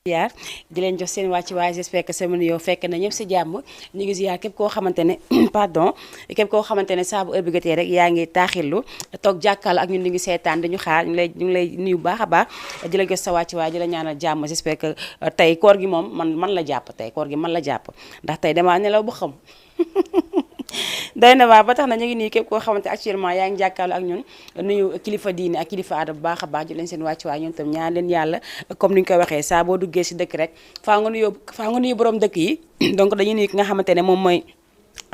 ziar di leen jox seen wàcc waaye j'espère que semaine yow fekk na ñëpp si jàmm ñu ngi ziar képp koo xamante ne pardon képp koo xamante ne saa bu heure bi jotee rek yaa ngi taaxirlu toog jàkkaarloo ak ñun ñu ngi seetaan dañu xaar ñu ngi lay nuyu baax a baax di la jox sa wàcc waaye di la ñaanal jàmm j'espère que tey koor gi moom man la jàpp tey koor gi man la jàpp ndax tey damaa nelaw bu xam doy na waa ba tax na ñu ngi nii képp koo xamante actuellement yaa ngi jàkkaarloo ak ñun nuyu kilifa diine ak kilifa aada bu baax a baax di leen seen wàcc waay ñun tam ñaan leen yàlla comme ni ñu koy waxee saa boo duggee si dëkk rek faa nga nuyu borom dëkk yi donc dañuy nuyu ki nga xamante ne moom mooy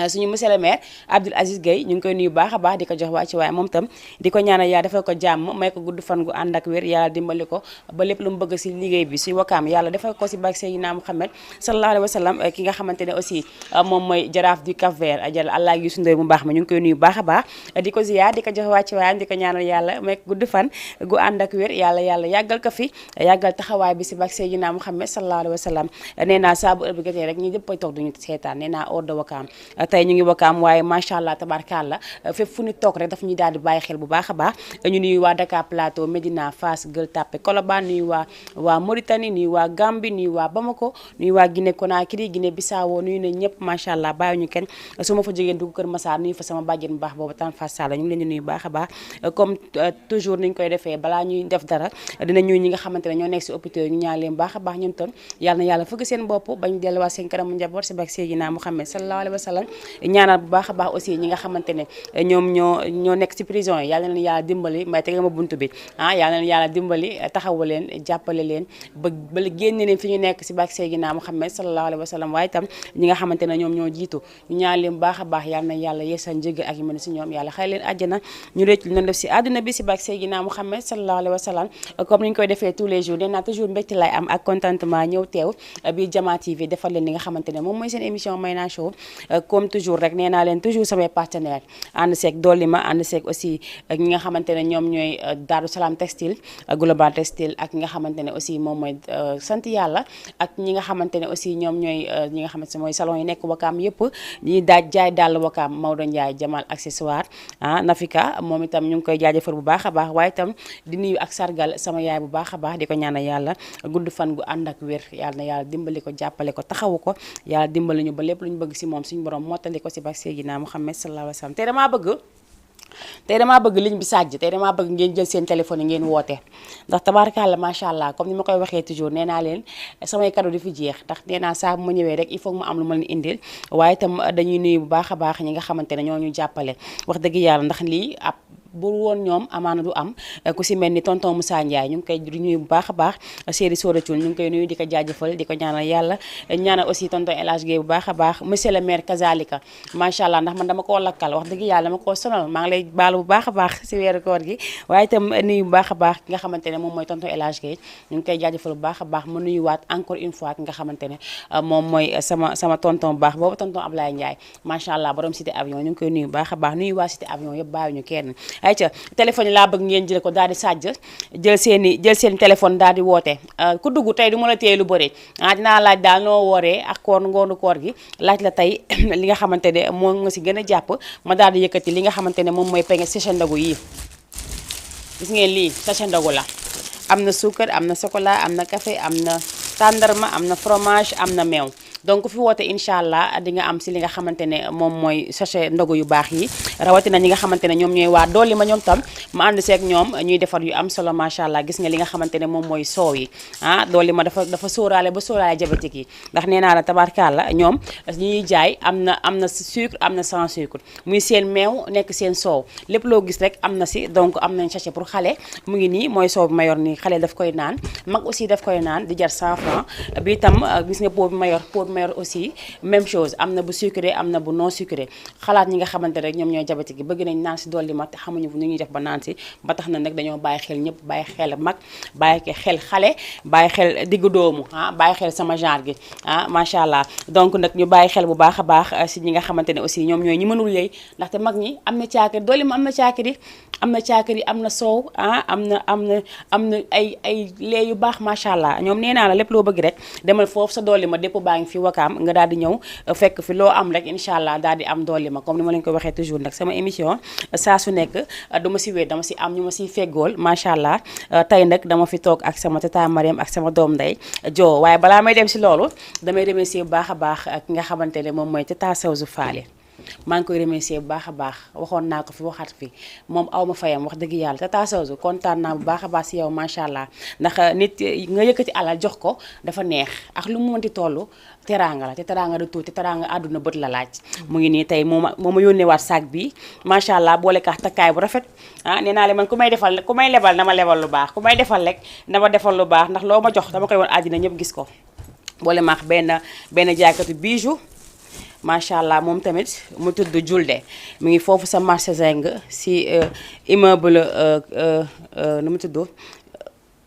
suñu monsieur le maire Abdoul Aziz Gueye ñu ngi koy nuyu baax a baax di ko jox waa ci waaye moom tam di ko ñaanal yaa defal ko jàmm may ko gudd fan gu ànd ak wér yàlla dimbali ko ba lépp lu mu bëgg si liggéey bi si wakaam yàlla defal ko si barke Seydina Muhammad sallallahu alayhi wa sallam ki nga xamante ne aussi moom mooy jaraaf du Cap-Vert jël allah gi sundoy mu baax ma ñu ngi koy nuyu baax a baax di ko ziyaar di ko jox waa ci waaye di ko ñaanal yàlla may ko gudd fan gu ànd ak wér yàlla yàggal ko fi yàggal taxawaay bi si barke Seydina Muhammad sallallahu alayhi wa sallam nee naa saa bu heure bi jotee rek ñi ñëpp toog duñu seetaan nee naa hors de wakaam tey ñu ngi wakaam waaye macha allah tabarkalla fépp fu ñu toog rek daf ñuy daal di bàyyi xel bu baax a baax ñu nuyu waa Dakar Plateau Médina Fass Gueule Tapée Colobane nuyu waa Mauritanie nuyu waa Gambie nuyu waa Bamako nuyu waa Guinée Conakry Guinée Bissau nuyu na ñëpp macha allah bàyyi ñu kenn su ma fa jógee dugg Kër Massar nuyu fa sama bàjjen bu baax boobu tan Fass Sall ñu ngi leen di nuyu baax a baax comme toujours ni ñu koy defee balaa ñuy def dara dina ñuy ñi nga xamante ne ñoo nekk si hôpital yi ñu ñaan leen baax a baax ñoom tam yàlla na yàlla fëgg seen bopp bañ delluwaat seen kanamu njaboot si bak Seydina Muhammad sallallahu alayhi wa sallam ñaanal bu baax a baax aussi ñi nga xamante ne ñoom ñoo nekk ci prison yi yàlla na leen yàlla dimbali may tege ma buntu bi yàlla na leen yàlla dimbali taxawu leen jàppale leen ba génne leen fi ñu nekk si bak Seydina Muhammad sallallahu alayhi wa sallam waaye itam ñi nga xamante ne ñoom ñoo jiitu ñu ñaan leen bu baax a baax yàlla na yàlla yeesal njëgal ak yu mel si ñoom yàlla xëy leen àjjana ñu réccu lu def si àdduna bi si bak Seydina Muhammad sallallahu alayhi wa sallam comme ni ñu koy defee tous les jours nee naa toujours mbégte lay am ak contentement ñëw teew biir Jama TV defal leen li nga xamante ne moom mooy seen émission Mayna Show comme toujours rek nee naa leen toujours samay partenaire ànd seeg dolli ma ànd seeg aussi ñi nga xamante ne ñoom ñooy Darou Salam Textile Global Textile ak ñi nga xamante ne aussi moom mooy sant yàlla ak ñi nga xamante ne aussi ñoom ñooy ñi nga xamante ne mooy salon yi nekk wakaam yëpp ñi daaj jaay dàll wakaam Maodo Ndiaye Jamal accessoire Nafika moom itam ñu ngi koy jaajëfal bu baax a baax waaye itam di nuyu ak sargal sama yaay bu baax a baax di ko ñaanal yàlla gudd fan gu ànd ak wér yàlla na yàlla dimbali ko jàppale ko taxawu ko yàlla dimbali ñu ba lépp lu ñu bëgg si moom suñu borom mottali ko si bak Seydina Muhammad sallallahu alayhi wa sallam tey damaa bëgg ligne bi sàjj tey damaa bëgg ngeen jël seen téléphone yi ngeen woote ndax tabaarkalla macha allah comme ni ma koy waxee toujours nee naa leen samay cadeau di fi jeex ndax nee naa saa bu ma ñëwee rek il faut que ma am lu ma leen indil waaye itam dañuy nuyu bu baax a baax ñi nga xamante ne ñoo ñu jàppale wax dëgg yàlla ndax lii ab bu woon ñoom amaana du am ku si mel ni tonton Moussa Ndiaye ñu ngi koy nuyu bu baax a baax Séri Soda Thioune ñu ngi koy nuyu di ko jaajëfal di ko ñaanal yàlla ñaanal aussi tonton El Hadj Gueye bu baax a baax monsieur le maire kazalika macha allah ndax man dama koo lakkal wax dëgg yàlla dama koo sonal maa ngi lay baalu bu baax a baax si weeru koor gi waaye itam nuyu bu baax a baax ki nga xamante ne moom mooy tonton El Hadj Gueye ñu ngi koy jaajëfal bu baax a baax ma nuyuwaat encore une fois ki nga xamante ne moom mooy sama tonton bu baax boobu tonton Ablaye Ndiaye macha allah borom cité avion ñu ngi koy nuyu bu baax a baax nuyu waa cité avion yëpp bàyyi ñu kenn ayca téléphone laa bëgg ngeen jël ko daal di sàjj jël seen téléphone daal di woote ku dugg tey du ma la téye lu bëri dinaa laaj daal noo wooree ak ngoonu koor gi laaj la tey li nga xamante ne moo nga si gën a jàpp ma daal di yëkkati li nga xamante ne moom mooy peñe sachet ndogu yi gis ngeen lii sachet ndogu la am na suukar am na chocolat am na café am na tàndarma am na fromage am na meew donc fi woote incha allah di nga am si li nga xamante ne moom mooy sachet ndogu yu baax yi rawatina ñi nga xamante ne ñoom ñooy waa dolli ma ñoom tam ma ànd seeg ñoom ñuy defar yu am solo macha allah gis nga li nga xamante ne moom mooy soow yi dolli ma dafa sóoraale ba sóoraale diabétique yi ndax nee naa la tabarkalla ñoom ñi ñuy jaay am na sucre am na sans sucre muy seen meew nekk seen soow lépp loo gis rek am na si donc am nañ sachet pour xale mu ngi nii mooy soow bi ma yor nii xale daf koy naan mag aussi daf koy naan di jar 100 francs bi itam gis nga pot bi ma yor aussi même chose am na bu sucré am na bu non sucré xalaat ñi nga xamante rek ñoom ñooy diabétique yi bëgg nañ naan si dolli ma te xamuñu nu ñuy def ba naan si ba tax na nag dañoo bàyyi xel ñëpp bàyyi xel mag bàyyi xel xale bàyyi xel diggu doomu bàyyi xel sama genre gi macha allah donc nag ñu bàyyi xel bu baax a baax si ñi nga xamante ne aussi ñoom ñooy ñi mënul yëy ndaxte mag ñi am na caakiri dolli ma am na caakiri am na soow am na ay lee yu baax macha allah ñoom nee naa la lépp loo bëgg rek demal foofu sa dolli ma dépp baa ngi fi wakaam nga daal di ñëw fekk fi loo am rek incha allah daal di am dolli ma comme ni ma leen ko waxee toujours nag sama émission saa su nekk dama si wéet dama si am ñu ma siy feggool macha allah tey nag dama fi toog ak sama tata Mariam ak sama doom ndey Jo waaye balaa may dem si loolu damay remercier bu baax a baax ki nga xamante ne moom mooy tata Sawzu Faale maa ngi koy remercier bu baax a baax waxoon naa ko fi waxaat fi moom aw ma fayam wax dëgg yàlla tata Sawzu kontaan naa bu baax a baax si yow macha allah ndax nit nga yëkkati alal jox ko dafa neex ak lu mu mënti toll teraanga la te teraanga du tuuti teraanga àdduna bët la laaj mu ngi nii tey moo ma yónnee waat sac bi macha allah boole kaax takkaay bu rafet nee naa leen man ku may lebal na ma lebal lu baax ku may defal rek na ma defal lu baax ndax loo ma jox dama koy woon àddina ñëpp gis ko boole maax benn jaaykatu bijou macha allah moom tamit mu tudd Julde mu ngi foofu sa marché Zeng si immeuble nu mu tudd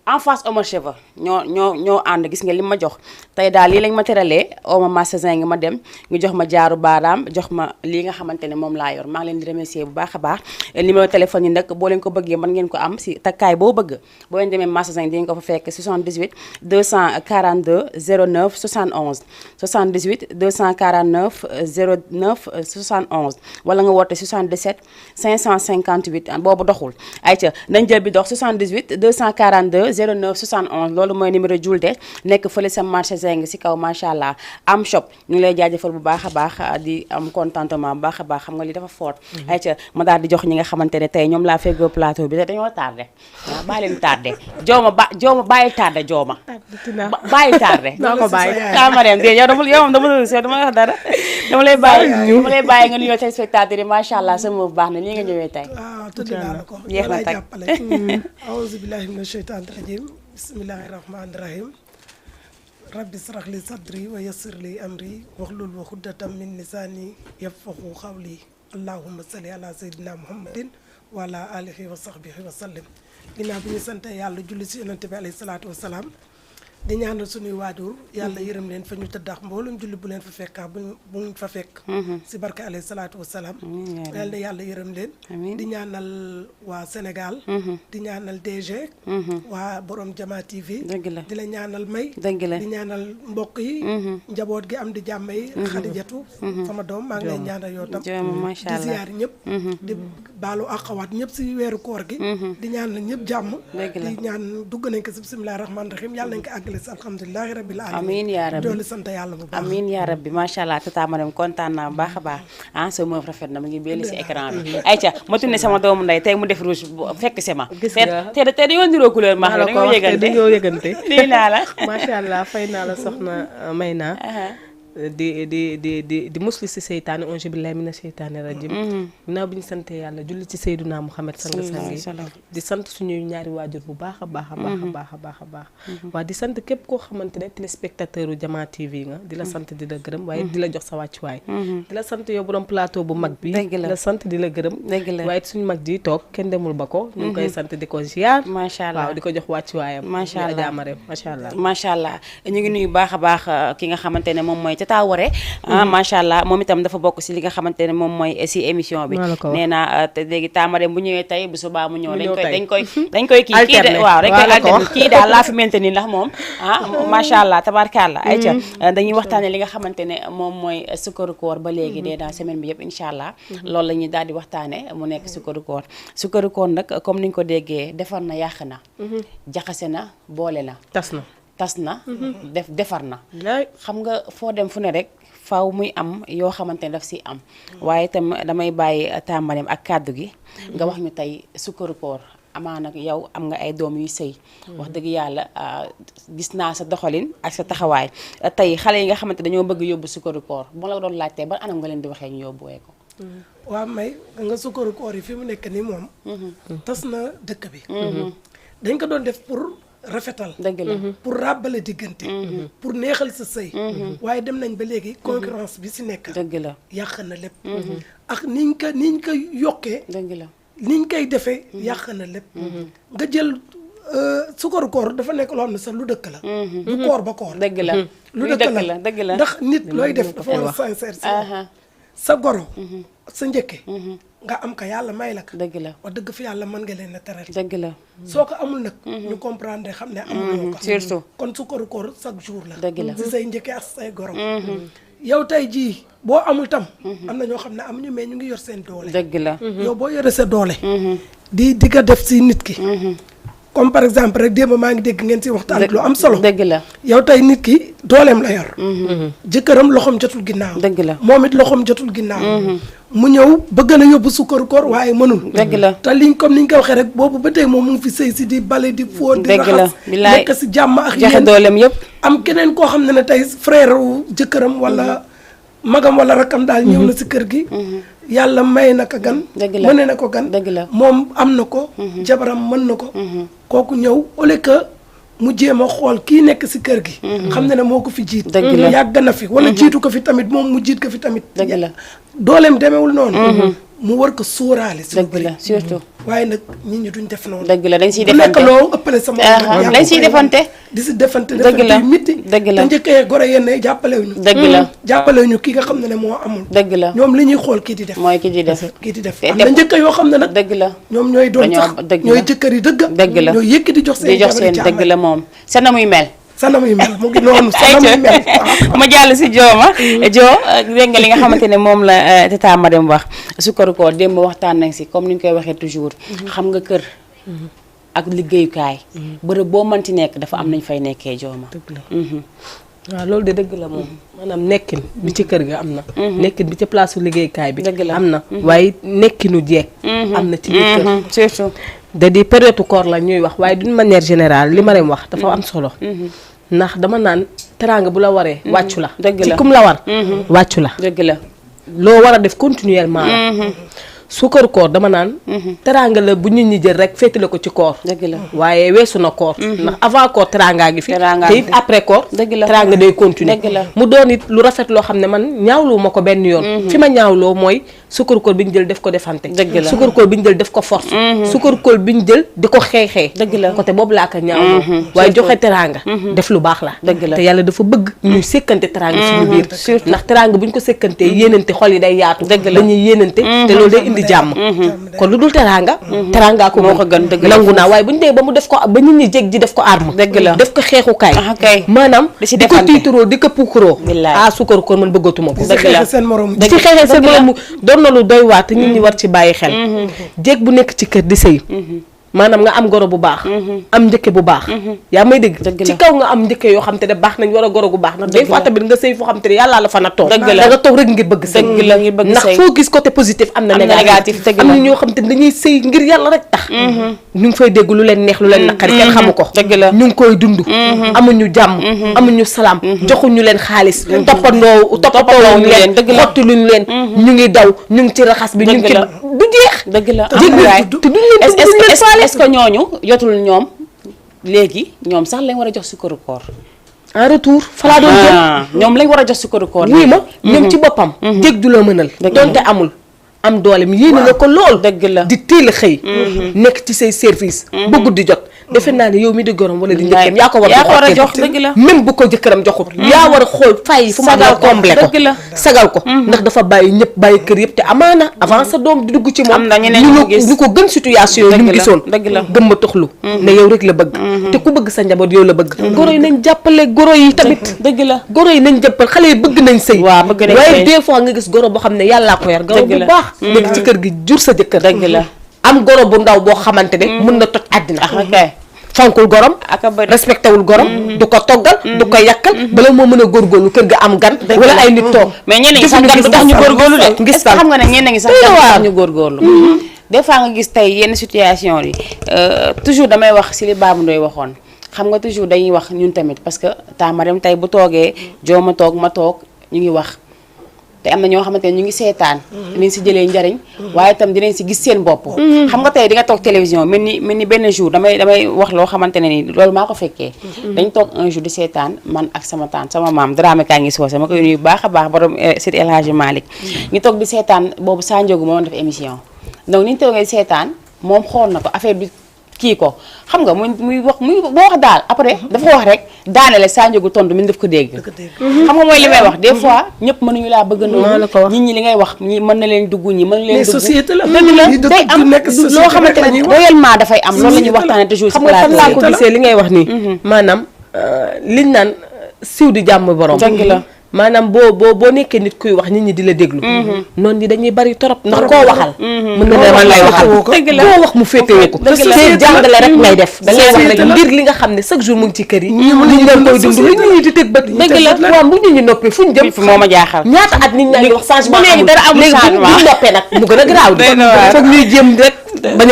en face Omar Cheveux ñoo ànd gis nga li ma jox tey daal lii lañ ma teralee oma marché Zeng ma dem ñu jox ma jaaru baaraam jox ma lii nga xamante ne moom laa yor maa ngi leen di remercier bu baax a baax numéro téléphone yi nag boo leen ko bëggee mën ngeen ko am si takkaay boo bëgg boo leen demee marché Zeng di ngeen ko fa fekk 78 242 09 71 78 249 09 71 wala nga woote 77 558 boobu doxul ayca nañ jël bi dox 78 242 09 71 loolu mooy numéro Julde nekk fële sa marché Zeng si kaw macha allah am shop ñu ngi lay jaajëfal bu baax a baax di am contentement bu baax a baax xam nga li dafa fort ayca ma daal di jox ñi nga xamante ne tey ñoom laa feggoo plateau bi te dañoo tardé waaw bàyyi leen tardé jooma bàyyi tardé jooma bàyyi tardé Mariam de yow moom dama wax dara dama lay bàyyi nga nuyoo téléspectateurs yi macha allah sama bu baax na nii nga ñëwee tey tuddi naa la ko jeex na tag auzu billahi mina sheytaani rajim bismillahi rahmani rahim rabbi israh li sadri wa yassir li amri wahlul uqdatam min lisani yafqahu qawli allahumma salli ala sayyidina muhammadin wa ala alihi wa sahbihi wa sallim ginnaaw bi ñu sant yàlla julli si yonent bi alayhi salaatu wasalaam di ñaanal suñuy waajur yàlla yërëm leen fa ñu tëddax mboolum julli bu leen fa fekkaa buñ fa fekk si barke alayhi salaatu wasalaam yal na yàlla yërëm leen di ñaanal waa Sénégal di ñaanal DG waa borom Jama TV di la ñaanal may di ñaanal mbokk yi njaboot gi am di jàmm yi Xadijatu sama doom maa ngi lay ñaanal yow tam di ziyaar ñëpp di baalu àqawaat ñëpp si weeru koor gi di ñaanal ñëpp jàmm di ñaan dugg nañ ko si bismillahi rahmaani rahim yàlla nañ ko àggale alhamdulilah rabbil alamin amiin yaa rabbi doole sant yàlla bu baax amiin yaa rabbi macha allah tata Mariam kontaan naa bu baax a baax sa meuf rafet na mu ngi belli si écran bi ayca ma tunne sama doomu ndey tey mu def rouge fekk si ma te dañoo niroo couleur ma dañoo yëgante nii naa la macha allah fay naa la soxna may naa di musli si seytaane onge billahi mina seytaane rajim ginnaaw bi ñu sante yàlla julli ci Seydina Muhammad sang-sang yi di sant suñuy ñaari waajur bu baax a baax a baax a baax a baax a baax waaw di sant képp koo xamante ne téléspectateur u Jama TV nga di la sant di la gërëm waaye di la jox sa wàccuwaay di la sant yow borom plateau bu mag bi di la sant di la gërëm waaye suñu mag ji toog kenn demul ba ko ñu ngi koy sant di ko ziar macha allah waaw di ko jox wàccuwaayam macha allah macha allah macha allah ñu ngi nuyu baax a baax ki nga xamante ne moom mooy Tata Waré macha allah moom itam dafa bokk si li nga xamante ne moom mooy si émission bi nee naa te léegi Tamaré bu ñëwee tey bu subaa mu ñëw dañ koy kii waaw dañ koy alterner kii daal laa fi maintenir ndax moom macha allah tabarkalla ayca dañuy waxtaane li nga xamante ne moom mooy sukkaru koor ba léegi dee daal semaine bi yëpp incha allah loolu la ñuy daal di waxtaane mu nekk sukkaru koor nag comme niñ ko déggee defar na yàq na jaxase na boole na tas na defar na xam nga foo dem fu ne rek faaw muy am yoo xamante ne daf si am waaye itam damay bàyyi tàmbalim ak kàddu gi nga wax ñu tey sukkaru koor amaana yow am nga ay doom yuy sëy wax dëgg yàlla gis naa sa doxalin ak sa taxawaay tey xale yi nga xamante dañoo bëgg yóbbu sukkaru koor bu la doon laajtee ban anam nga leen di waxee ñu yóbbuwee ko waaw may nga sukkaru koor yi fi mu nekk nii moom tas na dëkk bi dañ ko doon def pour rafetal dëgg la pour ràbbale diggante pour neexal sa sëy waaye dem nañ ba léegi concurrence bi si nekk dëgg la yàq na lépp ak niñ ko yokkee dëgg la niñ koy defee yàq na lépp nga jël sukkaru koor dafa nekk loo xam ne sax lu dëkk la du koor ba koor dëgg la lu dëkk la dëgg la ndax nit looy def dafa war a sincère sa goro sa njëkke nga am ka yàlla may la ko dëgg la wax dëgg fi yàlla mën nga leen a teral dëgg la soo ko amul nag ñu comprendre xam ne amuloo ko surtout kon sukkaru koor chaque jour la dëgg la si say njëkke ak say goro yow tey jii boo amul tam am na ñoo xam ne amuñu mais ñu ngi yor seen doole dëgg la yow boo yore sa doole di ko def si nit ki comme par exemple rek démb maa ngi dégg ngeen si waxtaan lu am solo dëgg la yow tey nit ki dooleem la yor jëkkëram loxoom jotul ginnaaw dëgg la moom it loxoom jotul ginnaaw mu ñëw bëgg na yóbbu sukkaru koor waaye mënul dëgg la te liñ comme niñ ko waxee rek boobu ba tey moom mu ngi fi sëy si di bale di fóot di raxas nekk si jàmm ak joxe dooleem yëpp am keneen koo xam ne tey frère wu jëkkëram wala magam wala rakkam daal ñëw na si kër gi yàlla may na ko gan mëne na ko gan moom am na ko jabaram mën na ko kooku ñëw au lieu que mu jéem a xool kii nekk si kër gi xam ne moo ko fi jiit yàgg na fi wala jiitu ko fi tamit moom mu jiit ko fi tamit dooleem demewul noonu mu war ko sóoraale si dëgg la surtout waaye nag nit ñi duñ def noonu dëgg la dañ siy bu nekk loo ëppale sama dañ siy defante di si defante dëgg la mitti dëgg la te njëkkee gore yenn jàppalewuñu dëgg la jàppalewuñu ki nga xam ne moo amul dëgg la ñoom li ñuy xool kii di def mooy ki di def am na njëkk yoo xam ne nag dëgg la ñoom ñooy doon sax ñooy jëkkër yi dëgg dëgg la ñooy yëkki di jox seen dëgg la moom sa na muy mel sana muy mel mu ngi noonu sana muy mel ma jàll si jooma joo dégg nga li nga xamante ne moom la tata Mademe wax sukkaru koor démb waxtaan nañ si comme ni ñu koy waxee toujours xam nga kër ak liggéeyukaay bërëb boo mënti nekk dafa am nañ fay nekkee jooma waaw loolu de dëgg la moom maanaam nekkin bi ci kër ga am na nekkin bi ci place su liggéeykaay bi am na waaye nekkinu jeeg am na ci biir kër surtout da di période koor la ñuy wax waaye d'une manière générale li ma leen wax dafa am solo ndax dama naan teraanga bu la waree wàccu la ci kum la war wàccu la dëgg la loo war a def continuellement la sukkaru koor dama naan teraanga la bu nit ñi jël rek féetale ko ci koor dëgg la waaye weesu na koor ndax avant koor teraangaa gi fi te it après koor teraanga day continuer mu doon it lu rafet loo xam ne man ñaawloo ma ko benn yoon fi ma ñaawloo mooy sukkaru koor bi ñu jël def ko defante sukkaru koor bi ñu jël def ko force sukkaru koor bi ñu jël di ko xeexee dëgg la côté boobu laa ko ñaawloo waaye joxe teraanga def lu baax la te yàlla dafa bëgg ñuy sékkante teraanga suñu biir ndax teraanga bu ñu ko sékkantee yéenante xol yi day yaatu dañuy yéenante te loolu day indi jàmm kon lu dul teraanga teraanga ko moo ko gën nangu naa waaye bu ñu dee ba mu def ko ba nit ñi jeg ji def ko arme def ko xeexukaay maanaam di ko tiituroo di ko puukuroo sukkaru koor man bëggatuma ko di ci xeexee seen morom doon na lu doy waar te nit ñi war ci bàyyi xel jéeg bu nekk ci kër di sëy maanaam nga am goro bu baax am njëkke bu baax yaa may dégg ci kaw nga am njëkke yoo xam te ne baax nañ war a goro gu baax ndax des fois tamit nga sëy foo xam te ne yàllaa la fa na toog da nga toog rek ngir bëgg sëy ndax foo gis côté positif am na négatif am na ñoo xam te ne dañuy sëy ngir yàlla rek tax ñu ngi fay dégg lu leen neex lu leen naqari kenn xamu ko ñu ngi koy dund amuñu jàmm amuñu salaam joxuñu leen xaalis toppandoowu leen xotti luñu leen ñu ngi daw ñu ngi ci raxas bi ñu ngi ci du jeex dëgg la te duñ leen est-ce que ñooñu jotul ñoom léegi ñoom sax lañ war a jox sukkaru koor en retour falaa doon jël ñoom lañ war a jox sukkaru koor wii ma ñoom ci boppam jég du la mënal donte amul am doole mi yéene la ko lool dëgg la di teel a xëy nekk ci say service ba guddi jot defe naa ne yow mi di gorom wala di njëkkeem yaa ko war a jox dëgg la même bu ko jëkkëram joxut yaa war a xool fay fu ma la comblé ko sagal ko ndax dafa bàyyi ñëpp bàyyi kër yëpp te amaana avant sa doom di dugg ci moom ñu ko gën situation yi ñu gisoon gëm ma toxlu ne yow rek la bëgg te ku bëgg sa njaboot yow la bëgg goro yi nañ jàppale goro yi tamit dëgg la goro yi nañ jàppale xale yi bëgg nañ sëy waaye des fois nga gis goro boo xam ne yàllaa ko yar goro bu baax nekk ci kër gi jur sa jëkkër dëgg la am goro bu ndaw boo xamante ne mën na toj àddina fonkul gorom aka bëri respecté wul gorom du ko toggal du ko yàkkal bala moo mën a góorgóorlu kër ga am gan wala ay nit toog mais ñenn ñi sax gan du tax ñu góorgóorlu de est-ce que xam nga ne ñenn ñi sax gan du tax ñu góorgóorlu des fois nga gis tey yenn situation yi toujours damay wax si li Babou Ndoye waxoon xam nga toujours dañuy wax ñun tamit parce que Mariam tey bu toogee joo ma toog ma toog ñu ngi wax te am na ñoo xamante ne ñu ngi seetaan dinañ si jëlee njariñ waaye itam dinañ si gis seen bopp xam nga tey di nga toog télévision mel ni benn jour damay wax loo xamante ne ni loolu maa ko fekkee dañ toog un jour di seetaan man ak sama tante sama maam Dramé kaa ngi soose ma koy nuyu baax a baax borom Seydi El Hadji Malick ñu toog di seetaan boobu Sa Ndiogou moo def émission donc ni ñu toogee seetaan moom xool na ko affaire bi kii ko xam nga muy wax daal après dafa wax rek daanele Sa Ndiogou tontu min daf ko dégg xam nga mooy li may wax des fois ñëpp mënuñu laa bëggandoo nit ñi li ngay wax ñi mën na leen dugg ñi mën leen dugg société la dëgg la day am loo xamante ne réellement dafay am loolu la ñuy waxtaane toujours xam nga fan laa ko gisee li ngay wax nii maanaam liñ naan siw di jàmm borom dëgg la maanaam boo nekkee nit kuy wax nit ñi di la déglu noonu ñi dañuy bari torop ndax koo waxal mën na ne man lay waxal koo wax mu féetewoo ko te jàngale rek ngay def da ngay wax rek mbir li nga xam ne chaque jour mu ngi ci kër yi nit ñi dañ koy dund lu nit ñi di teg bët dëgg la waaw bu nit ñi noppee fu ñu jëm moo ma jaaxal ñaata at nit ñaa ngi wax changement léegi dara amul changement léegi bu noppee nag mu gën a garaaw di foog ñuy jéem rek bañ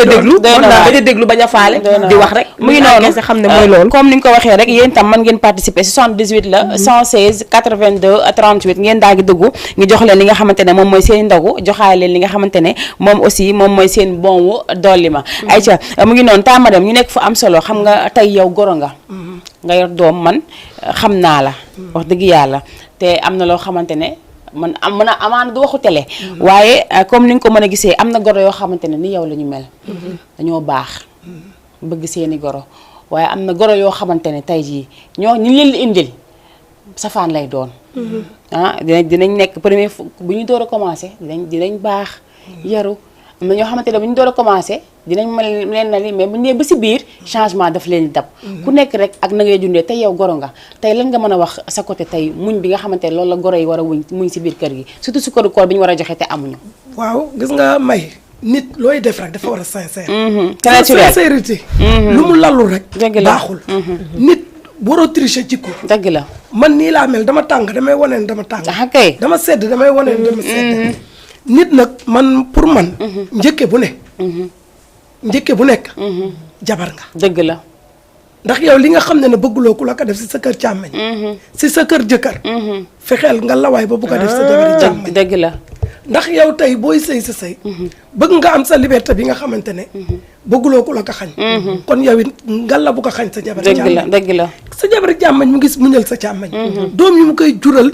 a déglu bañ a faale di wax rek mu ngi noonu kese xam ne mooy loolu comme ni nga ko waxee rek yéen tam mën ngeen participer 78 la 116 82 38 ngeen daal di dugg ñu jox leen li nga xamante ne moom mooy seen ndogu joxaale leen li nga xamante ne moom aussi moom mooy seen bon wu dolli ma ayca mu ngi noonu ta madame ñu nekk fu am solo xam nga tey yow goro nga yor doom man xam naa la wax dëgg yàlla te am na loo xamante ne man mën a amaana du waxu télé waaye comme ni nga ko mën a gisee am na goro yoo xamante ne ni yow la ñu mel dañoo baax bëgg seeni goro waaye am na goro yoo xamante ne tey jii ñu leen di indil safaan lay doon dinañ nekk premier bu ñu door a commencé dinañ baax yaru am na ñoo xamante ne bu ñu door a commencé dinañ mel leen na li mais bu ñu nee ba si biir changement daf leen di dab ku nekk rek ak na ngay dundee tey yow goro nga tey lan nga mën a wax sa côté tey muñ bi nga xamante ne loolu la goro yi war a muñ si biir kër gi surtout su koor bi ñu war a joxe te amuñu waaw gis nga may nit looy def rek dafa war a sincère sincérité lu mu lalul rek dëgg la baaxul nit waroo tricher ci ko dëgg la man nii laa mel dama tàng damay wane ne dama tàng kay dama sedd damay wane ne dama sedd nit nag man pour man njëkke bu nekk jabar nga dëgg la ndax yow li nga xam ne bëgguloo ku la ko def si sa kër càmmeñ si sa kër jëkkër fexeel nga lawaay ba bu ko def sa jabari càmmeñ dëgg la ndax yow tey booy sëy sa sëy bëgg nga am sa liberté bi nga xamante ne bëgguloo ku la ko xañ kon yow it nga la bu ko xañ sa jabari càmmeñ dëgg la sa jabari càmmeñ mu ngi muñal sa càmmeñ doom yi mu koy jural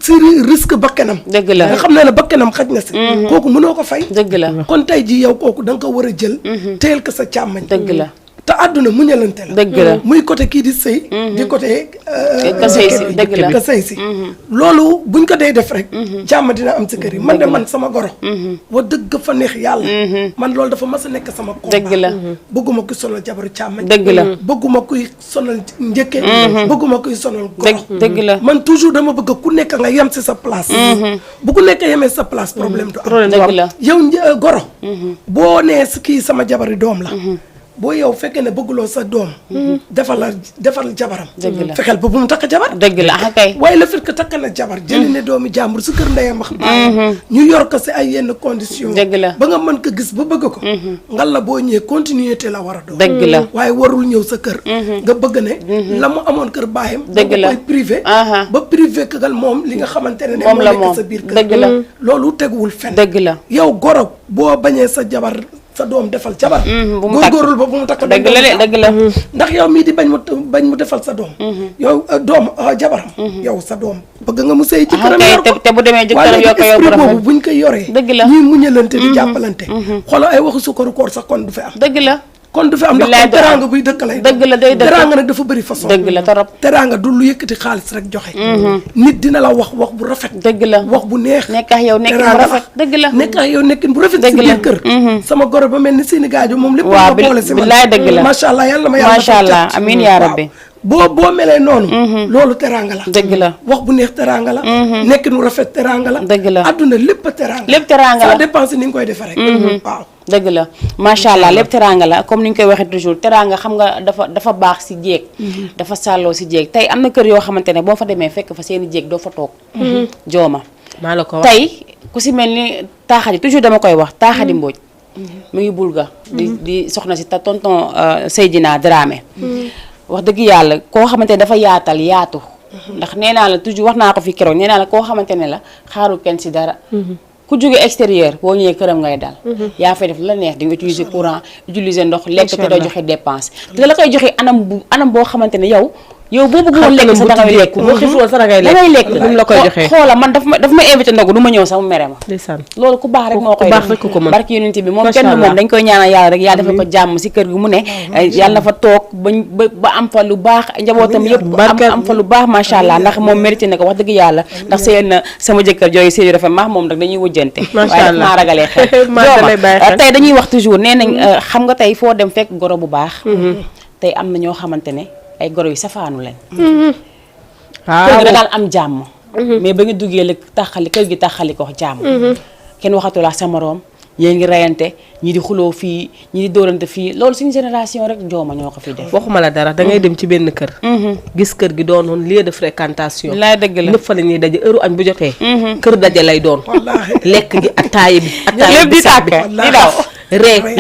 si risque bakkanam dëgg la nga xam ne bakkanam xaj na si kooku mënoo ko fay dëgg la kon tey ji yow kooku da nga ko war a jël téyel ko sa càmmeñ dëgg la te àdduna muñalante la dëgg la muy côté kii di sëy di côté ka sëy si dëgg la ka sëy si loolu buñ ko dee def rek jàmm dina am si kër yi man de man sama goro wa dëgg fa neex yàlla man loolu dafa mas a nekk sama combat dëgg la bëgguma kuy sonal jabaru càmmañ dëgg la bëgguma kuy sonal njëkke bëgguma kuy sonal goro dëgg la man toujours dama bëgg ku nekk nga yem si sa place bu ku nekk yemee sa place problème du am dëgg la yow goro boo nee si kii sama jabari doom la boo yow fekkee ne bëgguloo sa doom defal jabaram fexeel ba bu mu takk jabar dëgg la kay waaye le fait que takk na jabar jëli ne doomi jàmbur su kër ndeyam wax baax ñu yor ko si ay yenn condition dëgg la ba nga mën ko gis ba bëgg ko ngal la boo ñëwee continuité la war a doon dëgg la waaye warul ñëw sa kër nga bëgg ne la mu amoon kër baayam dëgg la koy privé ba privé këgal moom li nga xamante ne moom la nekk sa biir kër dëgg la loolu teguwul fen dëgg la yow goro boo bañee sa jabar sa doom defal jabar góorgóorul ba bu mu takk dëgg la dëgg la ndax yow mii di bañ mu defal sa doom yow doom jabaram yow sa doom bëgg nga mu sëy ci këram yor ko te bu demee jëkkëram yor ko yor bu rafet boobu buñ ko yoree dëgg la ñuy muñalante di jàppalante xoolal ay waxu sukkaru koor sax kon du fi am dëgg la kon du fi am ndax teraanga buy dëkk lay dëgg la day dëkk teraanga nag dafa bëri façon dëgg la torop teraanga du lu yëkkati xaalis rek joxe nit dina la wax bu rafet dëgg la wax bu neex nekk ak yow nekkin bu rafet dëgg la nekk ak yow nekkin bu rafet si biir kër sama goro ba mel ni seeni gaajo moom lépp nga boole si man billaay dëgg la macha allah yàlla ma yàlla macha allah amiin yaa rabbi boo melee noonu loolu teraanga la dëgg la wax bu neex teraanga la nekk nu rafet teraanga la dëgg la adduna lépp teraanga lépp teraanga la ça dépend si ni nga koy defee rek waaw dëgg la macha allah lépp teraanga la comme ni ñu koy waxee toujours teraanga xam nga dafa baax si jéeg dafa sàlloo si jéeg tey am na kër yoo xamante ne boo fa demee fekk fa seeni jéeg doo fa toog jooma maa la ko wax tey ku si mel ni taaxadi toujours dama koy wax taaxadi Mbodj mu ngi bulga di soxna si tonton Seydina Dramé wax dëgg yàlla koo xamante ne dafa yaatal yaatu ndax nee naa la toujours wax naa ko fi keroog nee naa la koo xamante ne la xaaru kenn si dara ku jóge extérieur boo ñëwee këram ngay dal yaa fay def la neex di nga utiliser courant utiliser ndox lekk te doo joxe dépense te la koy joxe anam boo xamante ne yow boo bëgg woon lekk sa dangay lekk boo xiifoon sa dangay lekk moom la koy joxe xoola man daf ma invité ndogu du ma ñëw sama mere ma ndeysaan loolu ku baax rek moo koy def barki yonent bi moom kenn moom dañ koy ñaanal yàlla rek yàlla defal ko jàmm si kër gi mu ne yàlla na fa toog ba am fa lu baax njabootam yëpp am fa lu baax macha allah ndax moom mérité na ko wax dëgg yàlla ndax seen na sama jëkkër jooyu Seydou rafet maax moom rek dañuy wujjante waaye daf maa ragalee xel tey dañuy wax toujours nee nañ xam nga tey foo dem fekk goro bu baax tey am na ñoo xamante ne ay goro yu safaanu leen kër gi da daan am jàmm mais ba nga duggee la kër gi taxali ko jàmm kenn waxatulaa sa moroom yéen ngi reyante ñi di xuloo fii ñi di dóorante fii loolu suñu génération rek jooma ñoo ko fi def waxuma la dara dangay dem ci benn kër gis kër gi doonoon lieu de fréquentation laay dëgg la ñëpp fa la ñuy daje heure añ bu jotee kër daje lay doon lekk gi attaaya bi lépp di tàkk di daw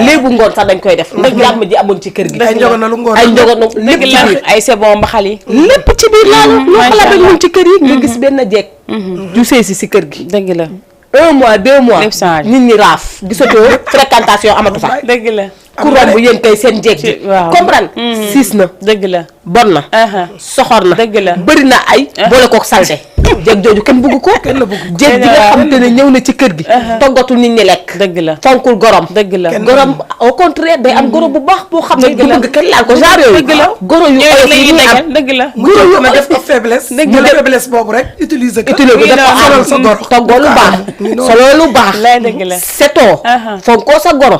léebu ngoon sax dañ koy def ndax jàmm ji amoon ci kër gi ay njogonalu ngoon ay njogonalu lépp ci biir ay sebon mbaxal yi lépp ci biir laalu loo xalaat rek moom ci kër yi nga gis benn jeeg ju sëy si kër gi dëgg la 1 mois 2 mois lépp changé nit ñi raaf gisatoo fréquentation amatu fa dëgg la ku romb yéen kay seen jeeg ji comprendre siis na dëgg la bon na soxor na dëgg la bëri na ay boole kook salte jeeg jooju kenn bëgg ko jeeg ji nga xamante ne ñëw na ci kër gi toggatul nit ñi lekk dëgg la fonkul gorom dëgg la gorom au contraire day am goro bu baax boo xam ne du bëgg kenn laal ko genre yooyu dëgg la goro yu oyof yi ñuy am dëgg la goro yu ma def ko faiblesse mu faiblesse boobu rek utiliser ko solal sa goro toggoo lu baax soloo lu baax lay dëgg la setoo fonkoo sa goro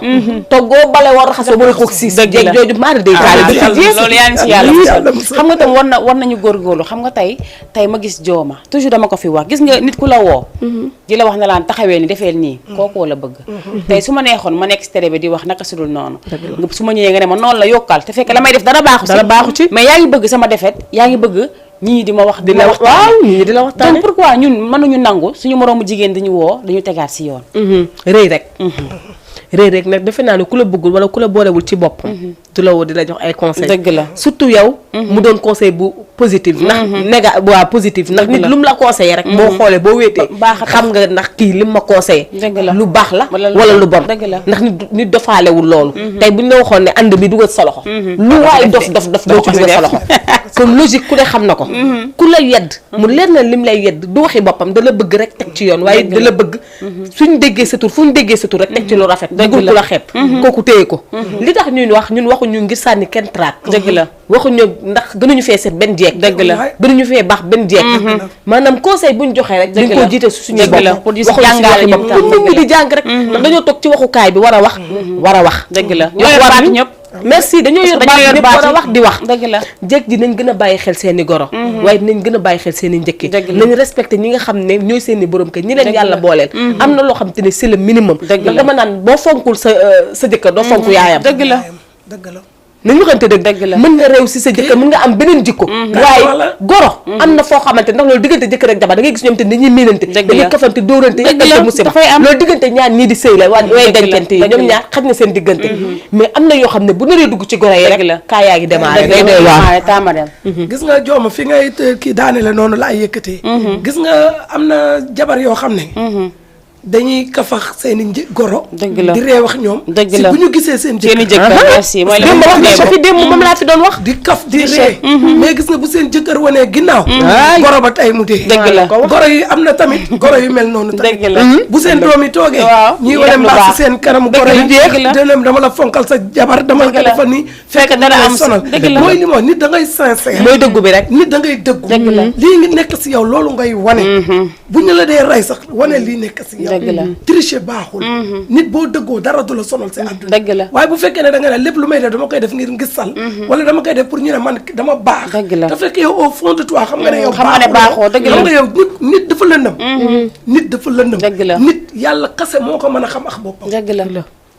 toggoo bale war raxasoo bëri kook siis jeeg jooju maari day taali loolu yaa ngi si yàlla xam nga tam war nañu góorgóorlu xam nga tey ma gis jooma toujours dama ko fi wax gis nga nit ku la woo di la wax na laan taxawee ni defeel nii kookoo la bëgg tey su ma neexoon ma nekk si télé bi di wax naka sudul noonu su ma ñëwee nga ne ma noonu la yokkal te fekk la may def dara baaxu ci mais yaa ngi bëgg sama defet yaa ngi bëgg ñii di ma wax di la waaw ñii di la waxtaane donc pourquoi ñun mënuñu nangu suñu moroomu jigéen dañu woo dañu tegaat si yoon rëy rek nag defe naa ne ku la bëggul wala ku la boolewul ci boppam du la woo di la jox ay conseil dëgg la surtout yow mu doon conseil bu positif ndax positif ndax nit lu mu la conseillé rek boo xoolee boo wéetee xam nga ndax kii lim ma conseillé lu baax la wala lu bon ndax nit dofaalewul loolu tey buñ la waxoon ne ànd bi dugal sa loxo lu waaye dof doo ci dugal sa loxo kon logique ku ne xam na ko ku la yedd mu leer na lim lay yedd du waxi boppam da la bëgg rek teg ci yoon waaye da la bëgg suñ déggee sa tur fu ñu déggee sa tur rek teg ci lu rafet bëggul ku la xeeb kooku téye ko li tax ñun waxuñu ngir sànni kenn traak dëgg la waxuñu ndax gënuñu fee seet benn jeeg dëgg la gënuñu fee baax benn jeeg maanaam conseil buñ joxee rek dañ ko jiite suñu bopp pour jàngale ñëpp pour nit ñi di jàng rek ndax dañoo toog ci waxukaay bi war a wax dëgg la wax ñëpp merci dañoo yor baat ñëpp war a wax di wax dëgg la jeeg ji nañ gën a bàyyi xel seeni goro waaye nañ gën a bàyyi xel seeni njëkki nañ respecté ñi nga xam ne ñooy seeni borom kër ñi leen yàlla booleel am na loo xam te ne c'est le minimum ndax dama naan boo fonkul sa jëkkër doo fonk yaayam dëgg la nañu waxante dëgg la mën nga réew si sa jëkkër mën nga am beneen jikko waaye goro am na foo xamante ndax loolu diggante jëkkër ak jabar da ngay gis ñoom te dañuy miinante dañuy kafante dóorante yëkkante musiba loolu diggante ñaar ñii di sëy la waaye dencante yi ñoom ñaar xaj na seen diggante mais am na yoo xam ne bu naree dugg ci goro yi rek kaa yaa ngi démarré day doy waar taamadel gis nga jooma fi ngay kii daane la noonu la ay yëkkatee gis nga am na jabar yoo xam ne dañuy kafax seen i goro. dëgg la di ree wax ñoom. dëgg si la bu ñu gisee seen jëkkër merci mooy démb wax nga fi démb moom laa fi doon wax. di kaf di ree mais gis nga bu seen jëkkër wanee ginnaaw. goro ba tey mu dee. dëgg la goro yi am na tamit goro yu mel noonu tamit. dëgg la bu seen doom yi toogee. waaw ñuy wane mbaa si seen kanam goro yi. dëgg la dama la fonkal sa jabar dama la defa nii. fekk dara am sonal mooy li ma nit da ngay sincère. mooy dëggu bi rek. nit da ngay dëggu. lii ngi nekk si yow loolu ngay wane. bu ñu la dee rey sax wane lii nekk si yow. dëgg la tricher baaxul nit boo dëggoo dara du la sonal sa àdduna dëgg la waaye bu fekkee ne da nga ne lépp lu may def dama koy def ngir ngisal wala dama koy def pour ñu ne man dama baax dëgg la te fekk yow au fond de toi xam nga ne yow xam nga ne baaxoo dëgg la xam nga yow nit dafa lëndëm nit dafa lëndëm dëgg la nit yàlla kase moo ko mën a xam ak boppam dëgg la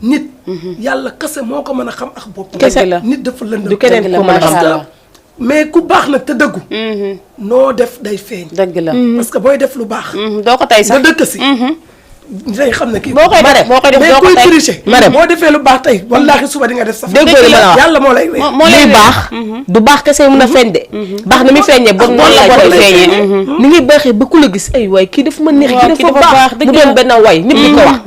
nit yàlla kase moo ko mën a xam ak boppam dëgg la nit dafa lëndëm du keneen ko mën a xam mais ku baax nag te dëggu noo def day feeñ dëgg la parce que booy def lu baax doo ko tey sax nga dëkk si day xam ne kii boo koy def mais doo ko kuy tey tricher moo defee lu baax tey wallaahi suba di nga def sax déggoo li ma la wax yàlla moo lay luy baax du baax kese mën a feeñ de baax na muy feeñee bon noonu la koy feeñee ni ngi baaxee ba ku la gis ay waay kii dafa ma neex kii dafa baax mu doon benn way ñëpp di ko wax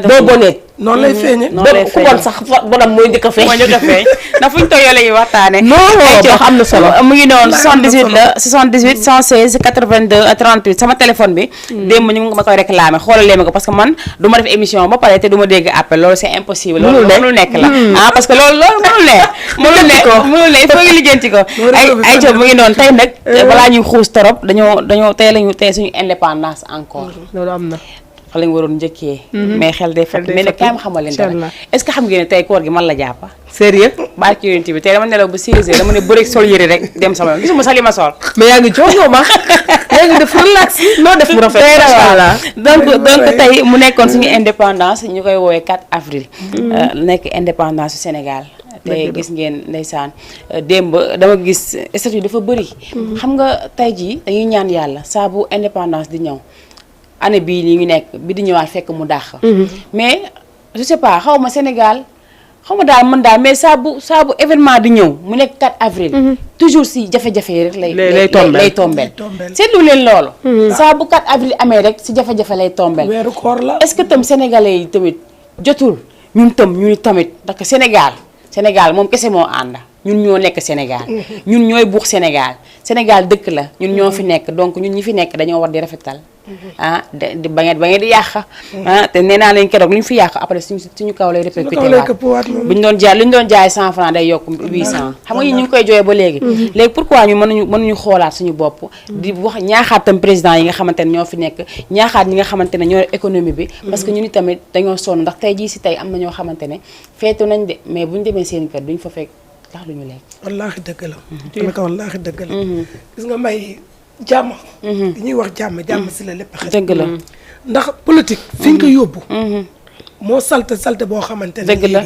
boo bonee noonu lay feeñee ku bon sax bonam mooy njëkk a feeñ mooy njëkk a feeñ ndax fu ñu toog la ñuy waxtaane wax am na solo mu ngi noonu 78 la 78 116 82 38 sama téléphone bi démb ñu ngi ma koy réclamer xoolalee ma ko parce que man du ma def émission ba pare te du ma dégg appel loolu c'est impossible loolu mënul nekk la parce que loolu mënul ne il faut nga lijjanti ko ay co mu ngi noonu tey nag balaa ñuy xuus torop dañoo tey lañu tey suñu indépendance encore loolu am na lañ waroon njëkkee mais xel day fekk mais nag kaay ma xamal leen dara est-ce que xam ngeen ne tey koor gi man la jàppa sérieux barki yonent bi tey dama nelaw ba 6 heures dama ne bëreeg sol yëre rek dem sama yoon gisuma sax li ma sol mais yaa ngi jox ma yaa ngi def relax noo def mu rafet voilà donc tey mu nekkoon suñu indépendance ñu koy woowee 4 avril nekk indépendance su Sénégal te gis ngeen ndeysaan démb dama gis statut dafa bëri xam nga tey jii dañuy ñaan yàlla saa bu indépendance di ñëw année bii nii ñu nekk bi di ñëwaat fekk mu dàq mais je sais pas xaw ma Sénégal xaw ma daal mën daal mais saa bu événement di ñëw mu nekk 4 avril toujours si jafe-jafe yi rek lay tombeel seetlu leen loolu saa bu 4 avril amee rek si jafe-jafe lay tombeel weeru koor la est-ce que tam sénégalais yi tamit jotul ñun tamit ndax Sénégal moom kese moo ànd ñun ñoo nekk Sénégal ñun ñooy buux Sénégal dëkk la ñun ñoo fi nekk donc ñun ñi fi nekk dañoo war di rafetal di ba ngeen di yàq te nee naa leen keroog lu ñu fi yàq après suñu kaw lay répercuté waat bu ñu doon jaay 100 francs day yokk 800 xam nga ñu ngi koy jooyee ba léegi léegi pourquoi ñu mënuñu xoolaat suñu bopp di wax ñaaxaat tam président yi nga xamante ne ñoo fi nekk ñaaxaat ñi nga xamante ne ñoo économie bi parce que ñun tamit dañoo sonn ndax tey jii si tey am na ñoo xamante ne feetu nañ de mais bu ñu demee seen kër duñ fa fekk tax lu ñu lekk wallaahi dëgg la dama ko wallaahi dëgg la gis nga may jàmm li ñuy wax jàmm si la lépp xel dëgg la ndax politique fi ñu ko yóbbu moo salte boo xamante ne dëgg la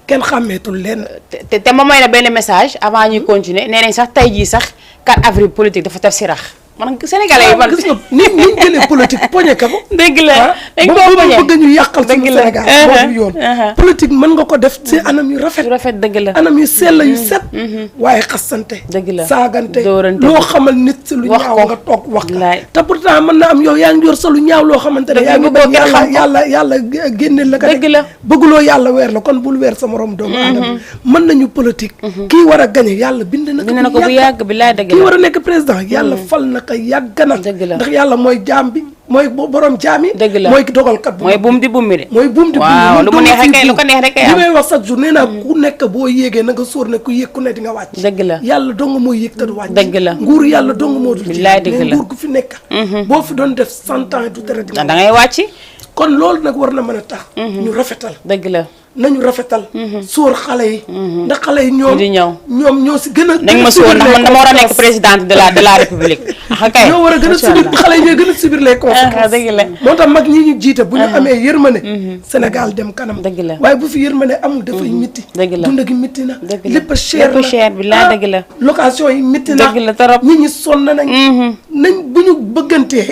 kenn xàmmeetul leen te ma may la benn message avant ñuy continuer nee nañ sax tey jii sax 4 avril politique dafa taf si rax man Sénégalais yi man gis nga nit ñi jëlee politique poñe ka ko dëgg la dañ ko poñe bëgg ñu yàqal suñu Sénégal boobu yoon politique mën nga ko def ci anam yu rafet dëgg la anam yu sell yu set waaye xasante dëgg la saagante dóorante loo xamal nit si lu ñaaw nga toog wax te pourtant mën na am yow yaa ngi yor sa lu ñaaw loo xamante ne yaa ngi bëgg yàlla génneel la ko dëgg la bëgguloo yàlla weer la kon bul weer sa morom doomu aadama mën nañu politique kii war a gañe yàlla bind na ko bu yàgg bi laay dëgg la kii war a nekk président yàlla fal na ko yàgg na ndax yàlla mooy jaam bi mooy borom jaam yi dëgg la mooy dogalkat bu mooy buum di buum mi de mooy buum di buum waaw lu mu neex rek lu ko neex rek li may wax chaque jour nee naa ku nekk boo yéegee na nga sóor ne ku yéeg ku ne di nga wàcc dëgg la yàlla dong mooy yéeg te du wàcc dëgg la nguur yàlla dong moo dul billaay dëgg la nguur gu fi nekk boo fi doon def 100 ans du tere di nga da ngay wàcc kon loolu nag war na mën a tax ñu rafetal dëgg la nañu rafetal sóor xale yi ndax xale yi ñoom ñoo si gën a nañ ma sóor ndax man dama war a nekk présidente de la république kay ñoo war a gën a subir xale yi ñooy gën a subir les conséquences dëgg la moo tax mag ñi ñu jiite bu ñu amee yërmande Sénégal dem kanam dëgg la waaye bu fi yërmande amul dafay mitti dëgg la dund gi mitti na lépp lépp cher bi laa dëgg la location yi mitti na dëgg la trop nit ñi sonn nañ bu ñu bëggantee